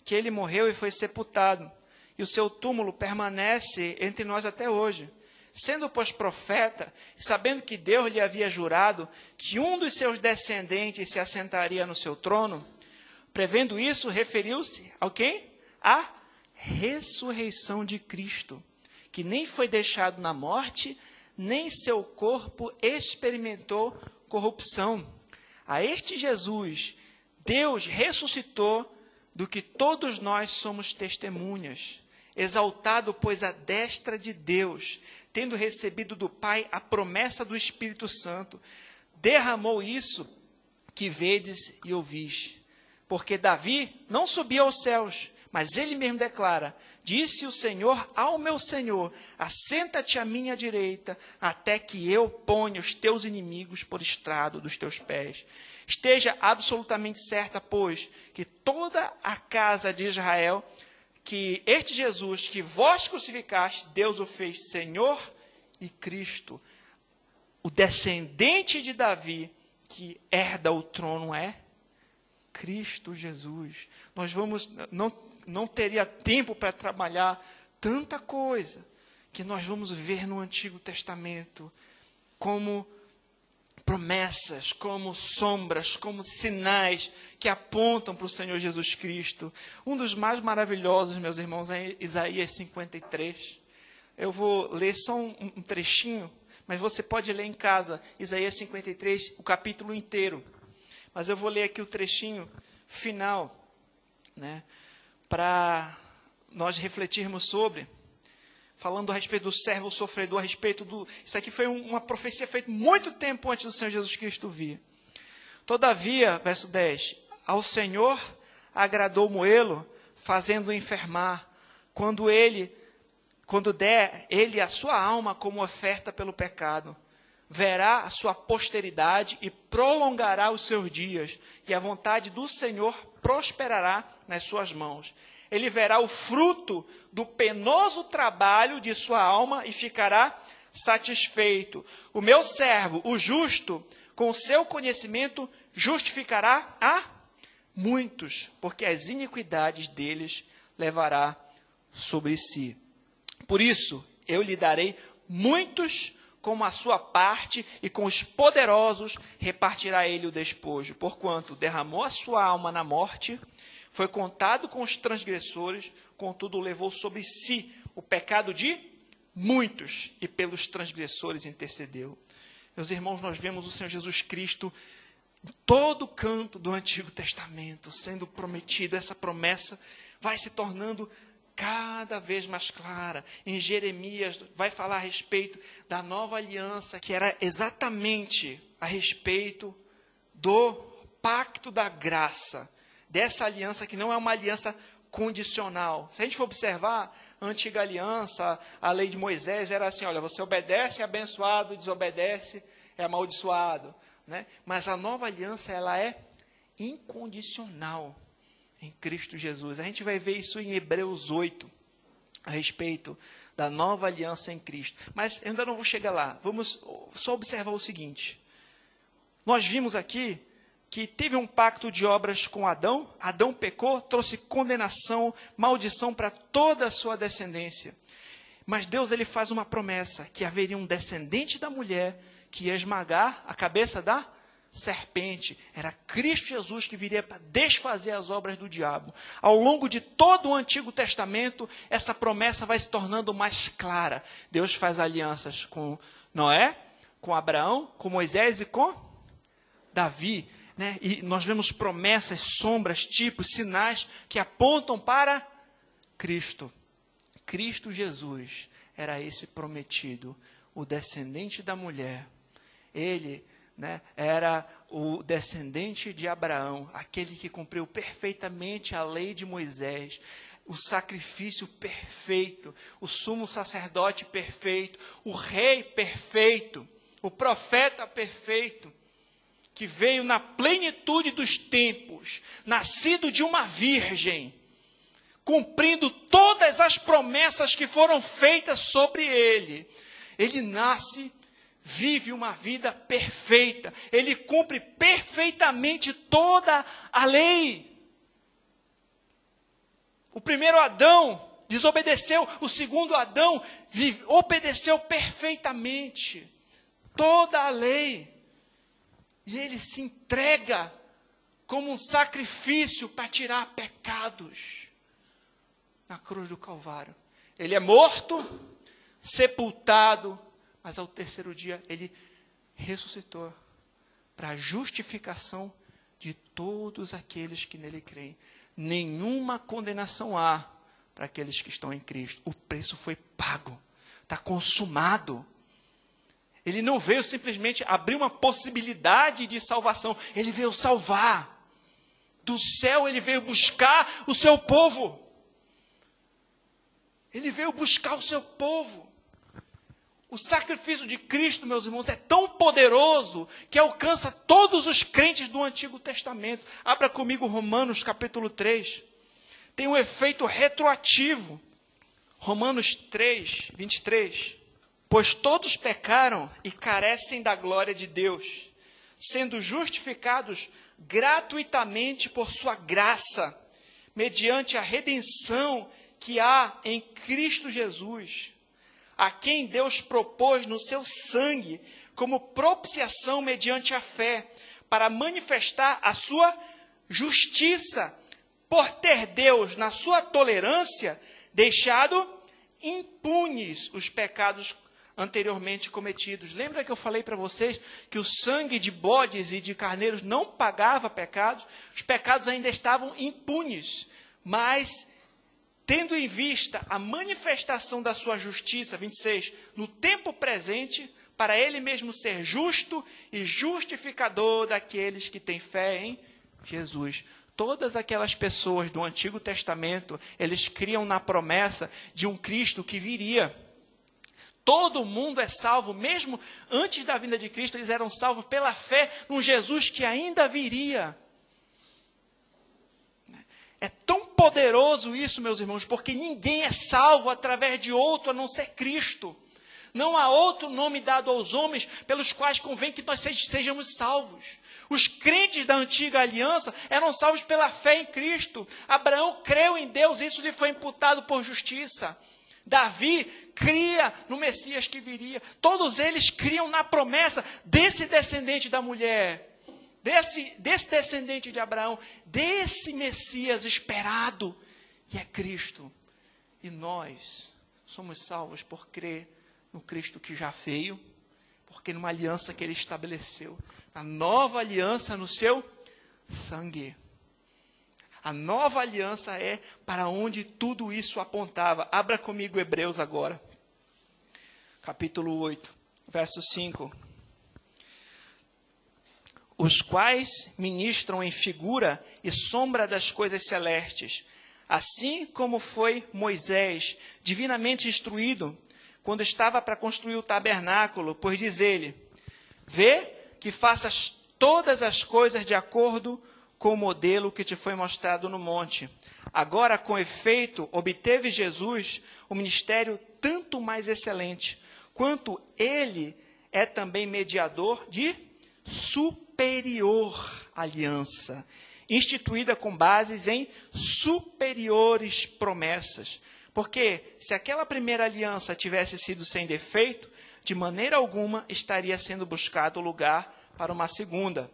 que ele morreu e foi sepultado, e o seu túmulo permanece entre nós até hoje. Sendo, pois, profeta, e sabendo que Deus lhe havia jurado que um dos seus descendentes se assentaria no seu trono, prevendo isso, referiu-se ao quê? À ressurreição de Cristo, que nem foi deixado na morte, nem seu corpo experimentou corrupção. A este Jesus, Deus ressuscitou, do que todos nós somos testemunhas, exaltado, pois, à destra de Deus, tendo recebido do Pai a promessa do Espírito Santo, derramou isso que vedes e ouvis. Porque Davi não subia aos céus, mas ele mesmo declara: disse o Senhor ao meu Senhor, assenta-te à minha direita, até que eu ponha os teus inimigos por estrado dos teus pés. Esteja absolutamente certa, pois, que toda a casa de Israel, que este Jesus, que vós crucificaste, Deus o fez Senhor e Cristo. O descendente de Davi, que herda o trono, é Cristo Jesus. Nós não teria tempo para trabalhar tanta coisa que nós vamos ver no Antigo Testamento, como promessas, como sombras, como sinais que apontam para o Senhor Jesus Cristo. Um dos mais maravilhosos, meus irmãos, é Isaías 53. Eu vou ler só um trechinho, mas você pode ler em casa, Isaías 53, o capítulo inteiro. Mas eu vou ler aqui o trechinho final, para nós refletirmos sobre, falando a respeito do servo sofredor, a respeito do... Isso aqui foi uma profecia feita muito tempo antes do Senhor Jesus Cristo vir. Todavia, verso 10, ao Senhor agradou moê-lo, fazendo-o enfermar, quando der ele a sua alma como oferta pelo pecado. Verá a sua posteridade e prolongará os seus dias, e a vontade do Senhor prosperará nas suas mãos. Ele verá o fruto do penoso trabalho de sua alma e ficará satisfeito. O meu servo, o justo, com o seu conhecimento, justificará a muitos, porque as iniquidades deles levará sobre si. Por isso, eu lhe darei muitos como a sua parte, e com os poderosos repartirá ele o despojo. Porquanto derramou a sua alma na morte, foi contado com os transgressores, contudo levou sobre si o pecado de muitos, e pelos transgressores intercedeu. Meus irmãos, nós vemos o Senhor Jesus Cristo em todo canto do Antigo Testamento sendo prometido. Essa promessa vai se tornando cada vez mais clara. Em Jeremias vai falar a respeito da nova aliança, que era exatamente a respeito do pacto da graça, dessa aliança que não é uma aliança condicional. Se a gente for observar a antiga aliança, a lei de Moisés era assim, olha, você obedece, é abençoado, desobedece, é amaldiçoado, né? Mas a nova aliança, ela é incondicional em Cristo Jesus. A gente vai ver isso em Hebreus 8, a respeito da nova aliança em Cristo. Mas eu ainda não vou chegar lá. Vamos só observar o seguinte. Nós vimos aqui que teve um pacto de obras com Adão. Adão pecou, trouxe condenação, maldição para toda a sua descendência. Mas Deus, ele faz uma promessa, que haveria um descendente da mulher que ia esmagar a cabeça da serpente. Era Cristo Jesus que viria para desfazer as obras do diabo. Ao longo de todo o Antigo Testamento, essa promessa vai se tornando mais clara. Deus faz alianças com Noé, com Abraão, com Moisés e com Davi, né? E nós vemos promessas, sombras, tipos, sinais que apontam para Cristo. Cristo Jesus era esse prometido, o descendente da mulher. Ele, né, era o descendente de Abraão, aquele que cumpriu perfeitamente a lei de Moisés, o sacrifício perfeito, o sumo sacerdote perfeito, o rei perfeito, o profeta perfeito, que veio na plenitude dos tempos, nascido de uma virgem, cumprindo todas as promessas que foram feitas sobre ele. Ele nasce, vive uma vida perfeita, ele cumpre perfeitamente toda a lei. O primeiro Adão desobedeceu, o segundo Adão obedeceu perfeitamente toda a lei. E ele se entrega como um sacrifício para tirar pecados na cruz do Calvário. Ele é morto, sepultado, mas ao terceiro dia ele ressuscitou para a justificação de todos aqueles que nele creem. Nenhuma condenação há para aqueles que estão em Cristo. O preço foi pago, está consumado. Ele não veio simplesmente abrir uma possibilidade de salvação. Ele veio salvar. Do céu ele veio buscar o seu povo. Ele veio buscar o seu povo. O sacrifício de Cristo, meus irmãos, é tão poderoso que alcança todos os crentes do Antigo Testamento. Abra comigo Romanos capítulo 3. Tem um efeito retroativo. Romanos 3, 23. Pois todos pecaram e carecem da glória de Deus, sendo justificados gratuitamente por sua graça, mediante a redenção que há em Cristo Jesus, a quem Deus propôs no seu sangue como propiciação mediante a fé, para manifestar a sua justiça, por ter Deus, na sua tolerância, deixado impunes os pecados anteriormente cometidos. Lembra que eu falei para vocês que o sangue de bodes e de carneiros não pagava pecados? Os pecados ainda estavam impunes, mas tendo em vista a manifestação da sua justiça, 26, no tempo presente, para ele mesmo ser justo e justificador daqueles que têm fé em Jesus. Todas aquelas pessoas do Antigo Testamento, eles criam na promessa de um Cristo que viria. Todo mundo é salvo, mesmo antes da vinda de Cristo, eles eram salvos pela fé num Jesus que ainda viria. É tão poderoso isso, meus irmãos, porque ninguém é salvo através de outro a não ser Cristo. Não há outro nome dado aos homens pelos quais convém que nós sejamos salvos. Os crentes da antiga aliança eram salvos pela fé em Cristo. Abraão creu em Deus, isso lhe foi imputado por justiça. Davi cria no Messias que viria. Todos eles criam na promessa desse descendente da mulher, desse descendente de Abraão, desse Messias esperado, que é Cristo. E nós somos salvos por crer no Cristo que já veio, porque numa aliança que ele estabeleceu, a nova aliança no seu sangue. A nova aliança é para onde tudo isso apontava. Abra comigo Hebreus agora, capítulo 8, verso 5. Os quais ministram em figura e sombra das coisas celestes, assim como foi Moisés, divinamente instruído, quando estava para construir o tabernáculo, pois diz ele, vê que faças todas as coisas de acordo com o modelo que te foi mostrado no monte. Agora, com efeito, obteve Jesus o ministério tanto mais excelente, quanto ele é também mediador de superior aliança, instituída com bases em superiores promessas. Porque se aquela primeira aliança tivesse sido sem defeito, de maneira alguma estaria sendo buscado lugar para uma segunda.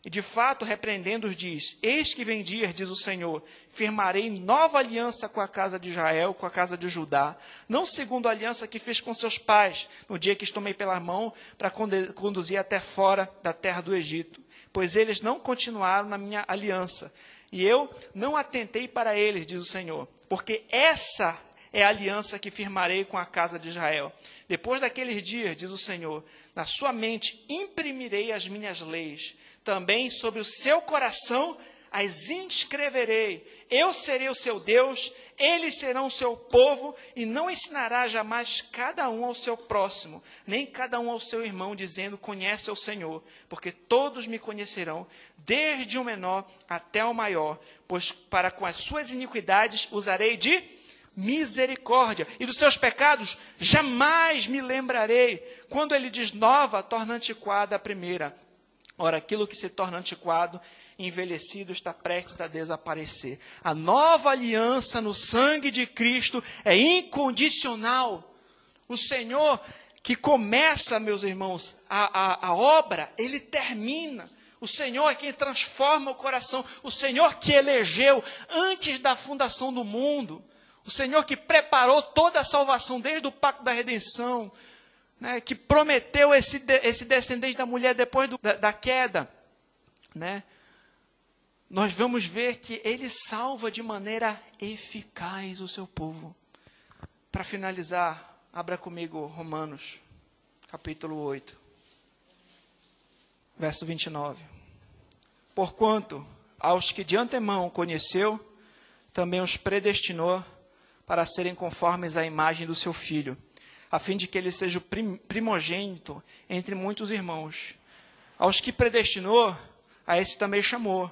E de fato, repreendendo-os, diz, eis que vem dias, diz o Senhor, firmarei nova aliança com a casa de Israel, com a casa de Judá, não segundo a aliança que fiz com seus pais, no dia que os tomei pela mão para conduzir até fora da terra do Egito. Pois eles não continuaram na minha aliança, e eu não atentei para eles, diz o Senhor, porque essa é a aliança que firmarei com a casa de Israel. Depois daqueles dias, diz o Senhor, na sua mente imprimirei as minhas leis, também sobre o seu coração as inscreverei. Eu serei o seu Deus, eles serão o seu povo, e não ensinará jamais cada um ao seu próximo, nem cada um ao seu irmão, dizendo, conhece o Senhor, porque todos me conhecerão, desde o menor até o maior, pois para com as suas iniquidades usarei de misericórdia, e dos seus pecados jamais me lembrarei. Quando ele diz nova, torna antiquada a primeira. Ora, aquilo que se torna antiquado, envelhecido, está prestes a desaparecer. A nova aliança no sangue de Cristo é incondicional. O Senhor que começa, meus irmãos, a obra, ele termina. O Senhor é quem transforma o coração. O Senhor que elegeu antes da fundação do mundo. O Senhor que preparou toda a salvação desde o pacto da redenção. Né, que prometeu esse descendente da mulher depois da queda, né, nós vamos ver que ele salva de maneira eficaz o seu povo. Para finalizar, abra comigo Romanos, capítulo 8, verso 29. Porquanto, aos que de antemão conheceu, também os predestinou para serem conformes à imagem do seu Filho, a fim de que ele seja o primogênito entre muitos irmãos. Aos que predestinou, a esse também chamou.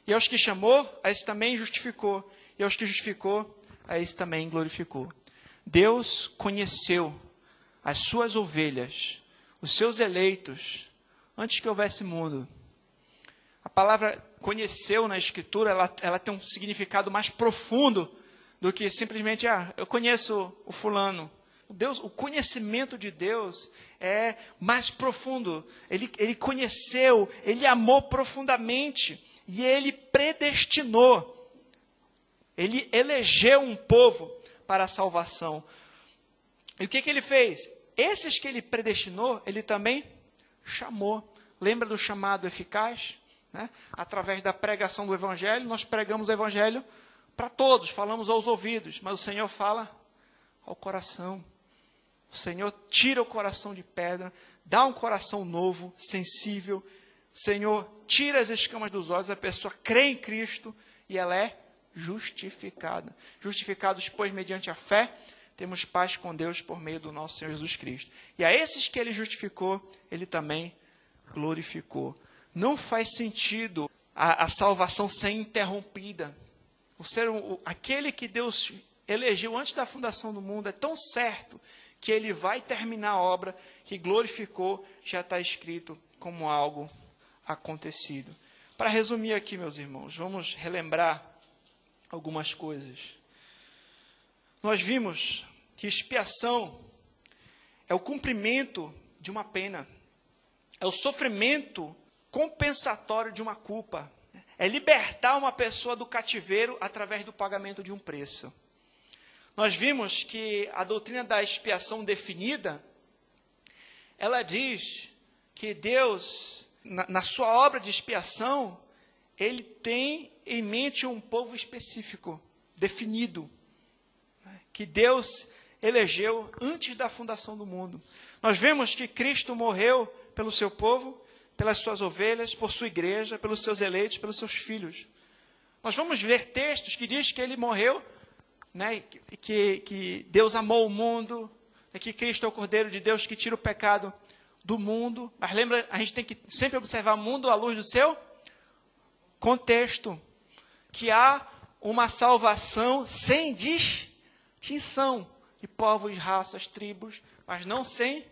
E aos que chamou, a esse também justificou. E aos que justificou, a esse também glorificou. Deus conheceu as suas ovelhas, os seus eleitos, antes que houvesse mundo. A palavra conheceu na Escritura, ela tem um significado mais profundo do que simplesmente, eu conheço o fulano. O conhecimento de Deus é mais profundo. Ele conheceu, ele amou profundamente e ele predestinou. Ele elegeu um povo para a salvação. E o que ele fez? Esses que ele predestinou, ele também chamou. Lembra do chamado eficaz? Né? Através da pregação do Evangelho, nós pregamos o Evangelho para todos, falamos aos ouvidos, mas o Senhor fala ao coração. O Senhor tira o coração de pedra, dá um coração novo, sensível. O Senhor tira as escamas dos olhos, a pessoa crê em Cristo e ela é justificada. Justificados, pois, mediante a fé, temos paz com Deus por meio do nosso Senhor Jesus Cristo. E a esses que ele justificou, ele também glorificou. Não faz sentido a salvação ser interrompida. Aquele que Deus elegeu antes da fundação do mundo é tão certo que ele vai terminar a obra que glorificou, já está escrito como algo acontecido. Para resumir aqui, meus irmãos, vamos relembrar algumas coisas. Nós vimos que expiação é o cumprimento de uma pena, é o sofrimento compensatório de uma culpa, é libertar uma pessoa do cativeiro através do pagamento de um preço. nós vimos que a doutrina da expiação definida, ela diz que Deus, na sua obra de expiação, Ele tem em mente um povo específico, definido, que Deus elegeu antes da fundação do mundo. Nós vemos que Cristo morreu pelo seu povo, pelas suas ovelhas, por sua igreja, pelos seus eleitos, pelos seus filhos. Nós vamos ver textos que diz que Ele morreu, né, que Deus amou o mundo, que Cristo é o Cordeiro de Deus que tira o pecado do mundo. Mas lembra, a gente tem que sempre observar o mundo à luz do seu contexto, que há uma salvação sem distinção de povos, raças, tribos, mas não sem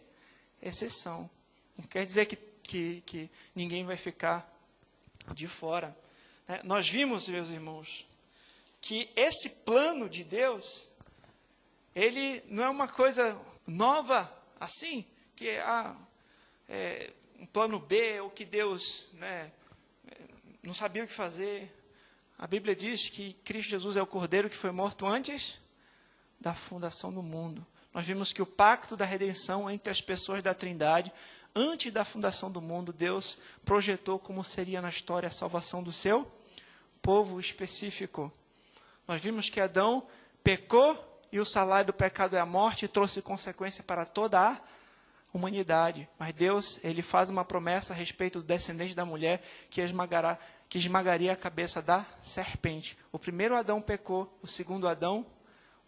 exceção. Não quer dizer que ninguém vai ficar de fora. Nós vimos, meus irmãos, que esse plano de Deus, ele não é uma coisa nova assim, que é um plano B, ou que Deus, né, não sabia o que fazer. A Bíblia diz que Cristo Jesus é o Cordeiro que foi morto antes da fundação do mundo. Nós vimos que o pacto da redenção entre as pessoas da Trindade, antes da fundação do mundo, Deus projetou como seria na história a salvação do seu povo específico. Nós vimos que Adão pecou e o salário do pecado é a morte e trouxe consequência para toda a humanidade. Mas Deus, Ele faz uma promessa a respeito do descendente da mulher que esmagaria a cabeça da serpente. O primeiro Adão pecou, o segundo Adão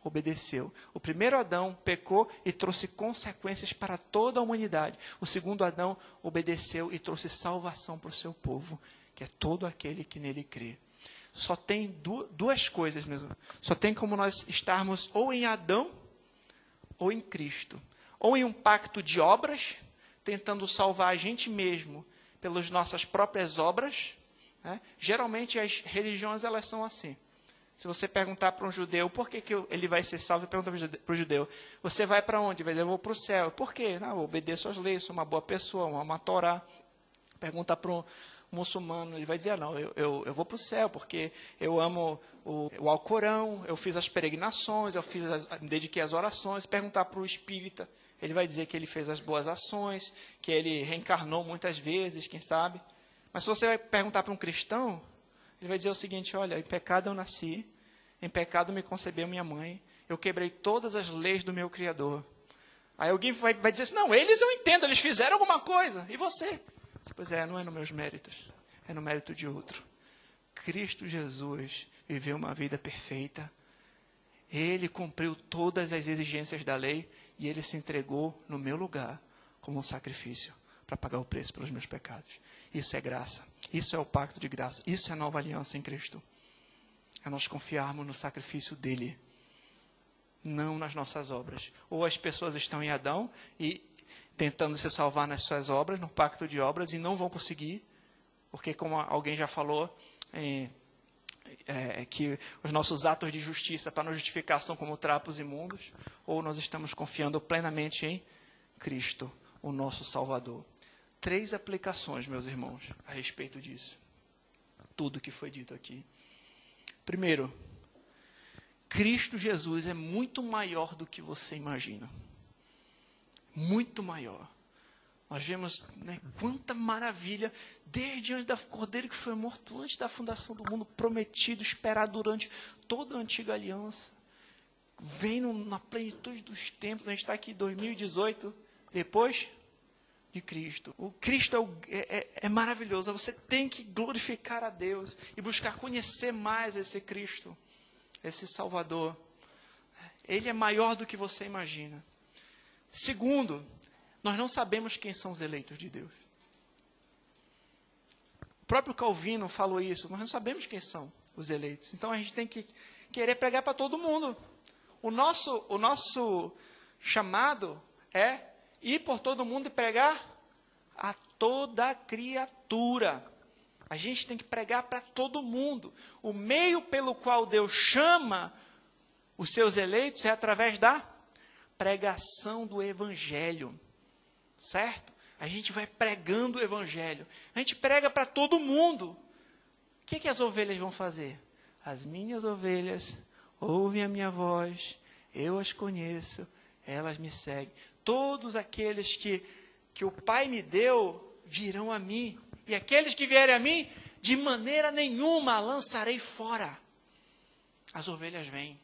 obedeceu. O primeiro Adão pecou e trouxe consequências para toda a humanidade. O segundo Adão obedeceu e trouxe salvação para o seu povo, que é todo aquele que nele crê. Só tem duas coisas mesmo. Só tem como nós estarmos ou em Adão ou em Cristo. Ou em um pacto de obras, tentando salvar a gente mesmo pelas nossas próprias obras. Né? Geralmente as religiões elas são assim. Se você perguntar para um judeu por que ele vai ser salvo, pergunta para o judeu, você vai para onde? Vai dizer, eu vou para o céu. Por quê? Não, eu obedeço às leis, sou uma boa pessoa, amo a Torá. Pergunta para um muçulmano, ele vai dizer, não, eu vou para o céu, porque eu amo o Alcorão, eu fiz as peregrinações, me dediquei às orações. Perguntar para o espírita, ele vai dizer que ele fez as boas ações, que ele reencarnou muitas vezes, quem sabe. Mas se você vai perguntar para um cristão, ele vai dizer o seguinte, olha, em pecado eu nasci, em pecado me concebeu minha mãe, eu quebrei todas as leis do meu Criador. Aí alguém vai dizer assim, não, eles eu entendo, eles fizeram alguma coisa, e você? Pois é, não é nos meus méritos, é no mérito de outro. Cristo Jesus viveu uma vida perfeita, Ele cumpriu todas as exigências da lei, e Ele se entregou no meu lugar, como um sacrifício, para pagar o preço pelos meus pecados. Isso é graça, isso é o pacto de graça, isso é a nova aliança em Cristo. É nós confiarmos no sacrifício dEle, não nas nossas obras. Ou as pessoas estão em Adão e tentando se salvar nas suas obras, no pacto de obras, e não vão conseguir, porque como alguém já falou, que os nossos atos de justiça para nos justificar são como trapos imundos, ou nós estamos confiando plenamente em Cristo, o nosso Salvador. 3 aplicações, meus irmãos, a respeito disso. Tudo que foi dito aqui. Primeiro, Cristo Jesus é muito maior do que você imagina. Muito maior. Nós vemos, né, quanta maravilha, desde antes do Cordeiro que foi morto, antes da fundação do mundo, prometido, esperado durante toda a antiga aliança. Vem na plenitude dos tempos, a gente está aqui em 2018, depois de Cristo. O Cristo é maravilhoso, você tem que glorificar a Deus e buscar conhecer mais esse Cristo, esse Salvador. Ele é maior do que você imagina. Segundo, nós não sabemos quem são os eleitos de Deus. O próprio Calvino falou isso, nós não sabemos quem são os eleitos. Então a gente tem que querer pregar para todo mundo. O nosso chamado é ir por todo mundo e pregar a toda criatura. A gente tem que pregar para todo mundo. O meio pelo qual Deus chama os seus eleitos é através da pregação do Evangelho. Certo? A gente vai pregando o Evangelho. A gente prega para todo mundo. O que as ovelhas vão fazer? As minhas ovelhas ouvem a minha voz, Eu as conheço, elas me seguem. Todos aqueles que o Pai me deu virão a mim. E aqueles que vierem a mim, de maneira nenhuma lançarei fora. As ovelhas vêm.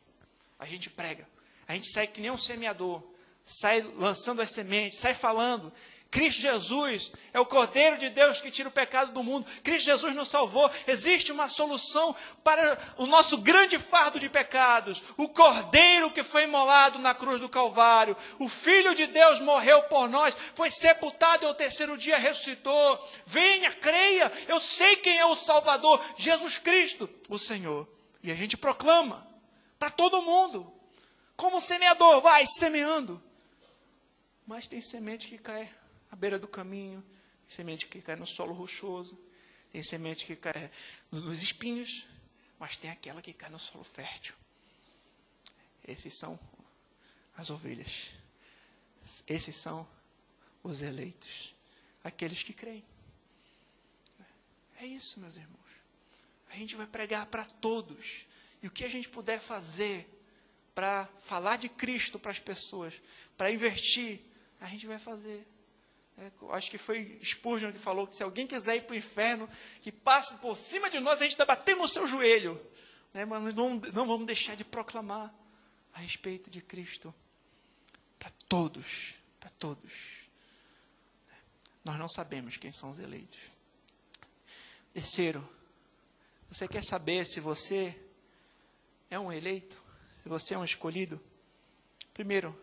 A gente prega. A gente sai que nem um semeador. Sai lançando as sementes, sai falando. Cristo Jesus é o Cordeiro de Deus que tira o pecado do mundo. Cristo Jesus nos salvou. Existe uma solução para o nosso grande fardo de pecados. O Cordeiro que foi imolado na cruz do Calvário. O Filho de Deus morreu por nós. Foi sepultado e ao terceiro dia ressuscitou. Venha, creia. Eu sei quem é o Salvador. Jesus Cristo, o Senhor. E a gente proclama para todo mundo. Como semeador, vai semeando. Mas tem semente que cai à beira do caminho, tem semente que cai no solo rochoso, tem semente que cai nos espinhos, mas tem aquela que cai no solo fértil. Esses são as ovelhas. Esses são os eleitos, aqueles que creem. É isso, meus irmãos. A gente vai pregar para todos. E o que a gente puder fazer para falar de Cristo para as pessoas, para investir, a gente vai fazer. Acho que foi Spurgeon que falou que se alguém quiser ir para o inferno, que passe por cima de nós, a gente está batendo no seu joelho. Mas não vamos deixar de proclamar a respeito de Cristo. Para todos, para todos. Nós não sabemos quem são os eleitos. Terceiro, você quer saber se você é um eleito? Se você é um escolhido? Primeiro,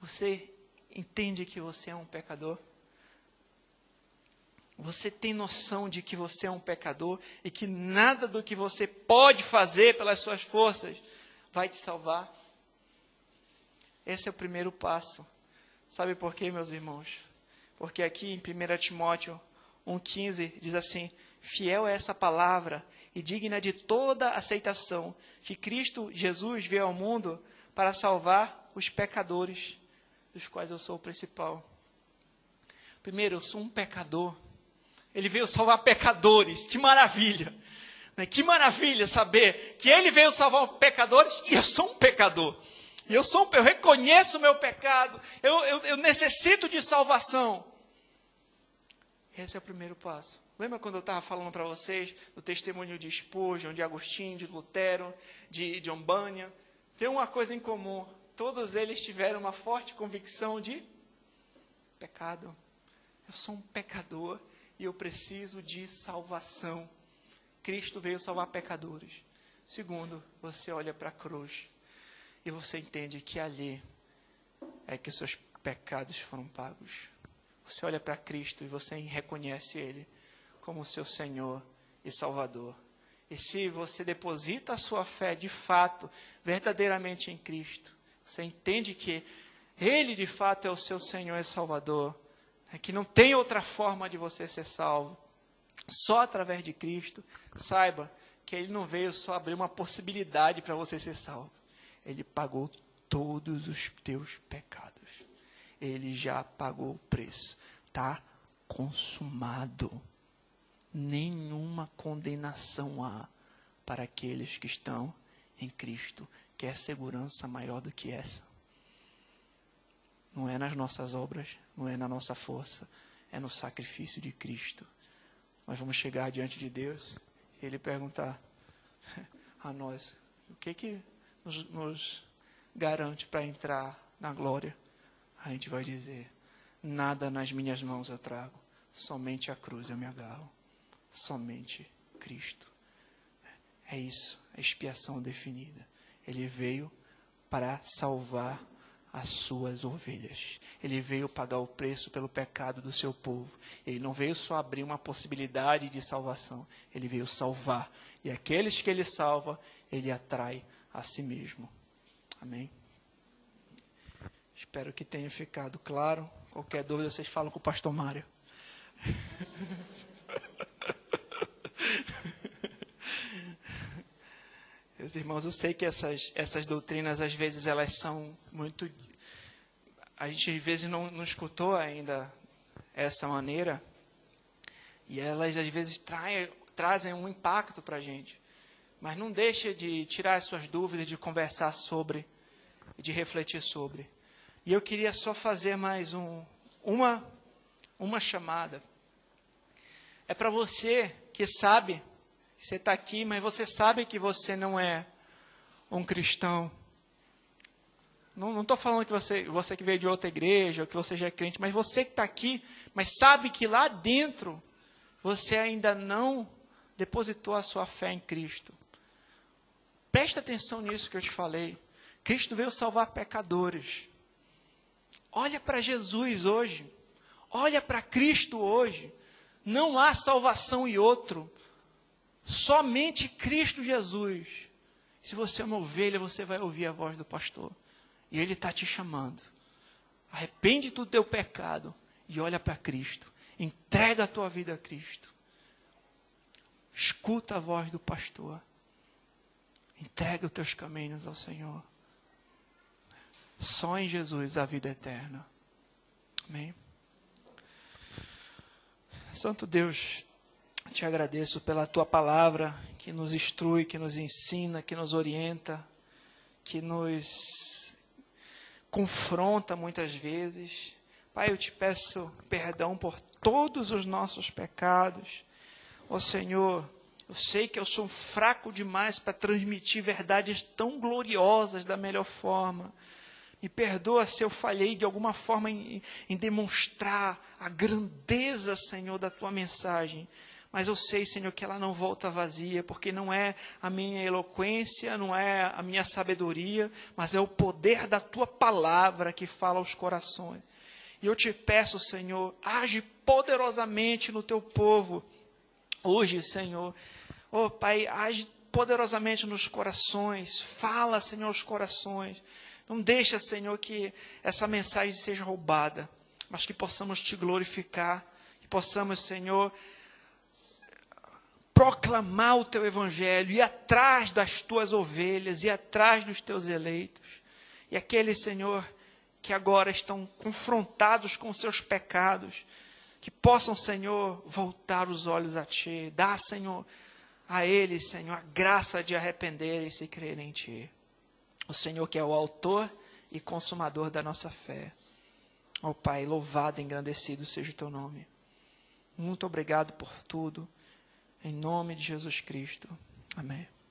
você entende que você é um pecador? Você tem noção de que você é um pecador e que nada do que você pode fazer pelas suas forças vai te salvar? Esse é o primeiro passo. Sabe por quê, meus irmãos? Porque aqui em 1 Timóteo 1,15 diz assim: fiel é essa palavra e digna de toda aceitação, que Cristo Jesus veio ao mundo para salvar os pecadores, dos quais eu sou o principal. Primeiro, eu sou um pecador. Ele veio salvar pecadores. Que maravilha! Que maravilha saber que Ele veio salvar pecadores e eu sou um pecador. Eu reconheço o meu pecado. Eu necessito de salvação. Esse é o primeiro passo. Lembra quando eu estava falando para vocês do testemunho de Spurgeon, de Agostinho, de Lutero, de John Bunyan? Tem uma coisa em comum. Todos eles tiveram uma forte convicção de pecado. Eu sou um pecador e eu preciso de salvação. Cristo veio salvar pecadores. Segundo, você olha para a cruz e você entende que ali é que seus pecados foram pagos. Você olha para Cristo e você reconhece Ele como seu Senhor e Salvador. E se você deposita a sua fé de fato, verdadeiramente em Cristo, você entende que Ele de fato é o seu Senhor e Salvador, que não tem outra forma de você ser salvo, só através de Cristo. Saiba que Ele não veio só abrir uma possibilidade para você ser salvo. Ele pagou todos os teus pecados. Ele já pagou o preço. Está consumado. Nenhuma condenação há para aqueles que estão em Cristo. Quer segurança maior do que essa? Não é nas nossas obras, não é na nossa força, é no sacrifício de Cristo. Nós vamos chegar diante de Deus e Ele perguntar a nós, o que nos garante para entrar na glória? A gente vai dizer, nada nas minhas mãos eu trago, somente a cruz eu me agarro, somente Cristo. É isso, a expiação definida. Ele veio para salvar as suas ovelhas. Ele veio pagar o preço pelo pecado do seu povo. Ele não veio só abrir uma possibilidade de salvação. Ele veio salvar. E aqueles que Ele salva, Ele atrai a si mesmo. Amém? Espero que tenha ficado claro. Qualquer dúvida, vocês falam com o pastor Mário. Meus irmãos, eu sei que essas doutrinas, às vezes, elas são muito... A gente, às vezes, não escutou ainda essa maneira. E elas, às vezes, trazem um impacto para a gente. Mas não deixe de tirar as suas dúvidas, de conversar sobre. de refletir sobre. E eu queria só fazer mais uma chamada. É para você que sabe que você está aqui, mas você sabe que você não é um cristão. Não estou falando que você que veio de outra igreja, ou que você já é crente, mas você que está aqui, mas sabe que lá dentro você ainda não depositou a sua fé em Cristo. Presta atenção nisso que eu te falei. Cristo veio salvar pecadores. Olha para Jesus hoje. Olha para Cristo hoje. Não há salvação em outro. Somente Cristo Jesus. Se você é uma ovelha, você vai ouvir a voz do pastor. E Ele está te chamando. Arrepende do teu pecado e olha para Cristo. Entrega a tua vida a Cristo. Escuta a voz do pastor. Entrega os teus caminhos ao Senhor. Só em Jesus a vida eterna. Amém? Santo Deus, te agradeço pela tua palavra que nos instrui, que nos ensina, que nos orienta, que nos confronta muitas vezes. Pai, eu te peço perdão por todos os nossos pecados. Ó Senhor, eu sei que eu sou fraco demais para transmitir verdades tão gloriosas da melhor forma. Me perdoa se eu falhei de alguma forma em demonstrar a grandeza, Senhor, da tua mensagem. Mas eu sei, Senhor, que ela não volta vazia, porque não é a minha eloquência, não é a minha sabedoria, mas é o poder da tua palavra que fala aos corações. E eu te peço, Senhor, age poderosamente no teu povo. Hoje, Senhor, oh Pai, age poderosamente nos corações, fala, Senhor, aos corações. Não deixa, Senhor, que essa mensagem seja roubada, mas que possamos te glorificar, que possamos, Senhor, proclamar o teu evangelho, ir atrás das tuas ovelhas, ir atrás dos teus eleitos. E aqueles, Senhor, que agora estão confrontados com seus pecados, que possam, Senhor, voltar os olhos a Ti. Dá, Senhor, a eles, Senhor, a graça de arrependerem e se crerem em Ti. O Senhor que é o autor e consumador da nossa fé. Ó Pai, louvado e engrandecido seja o Teu nome. Muito obrigado por tudo. Em nome de Jesus Cristo. Amém.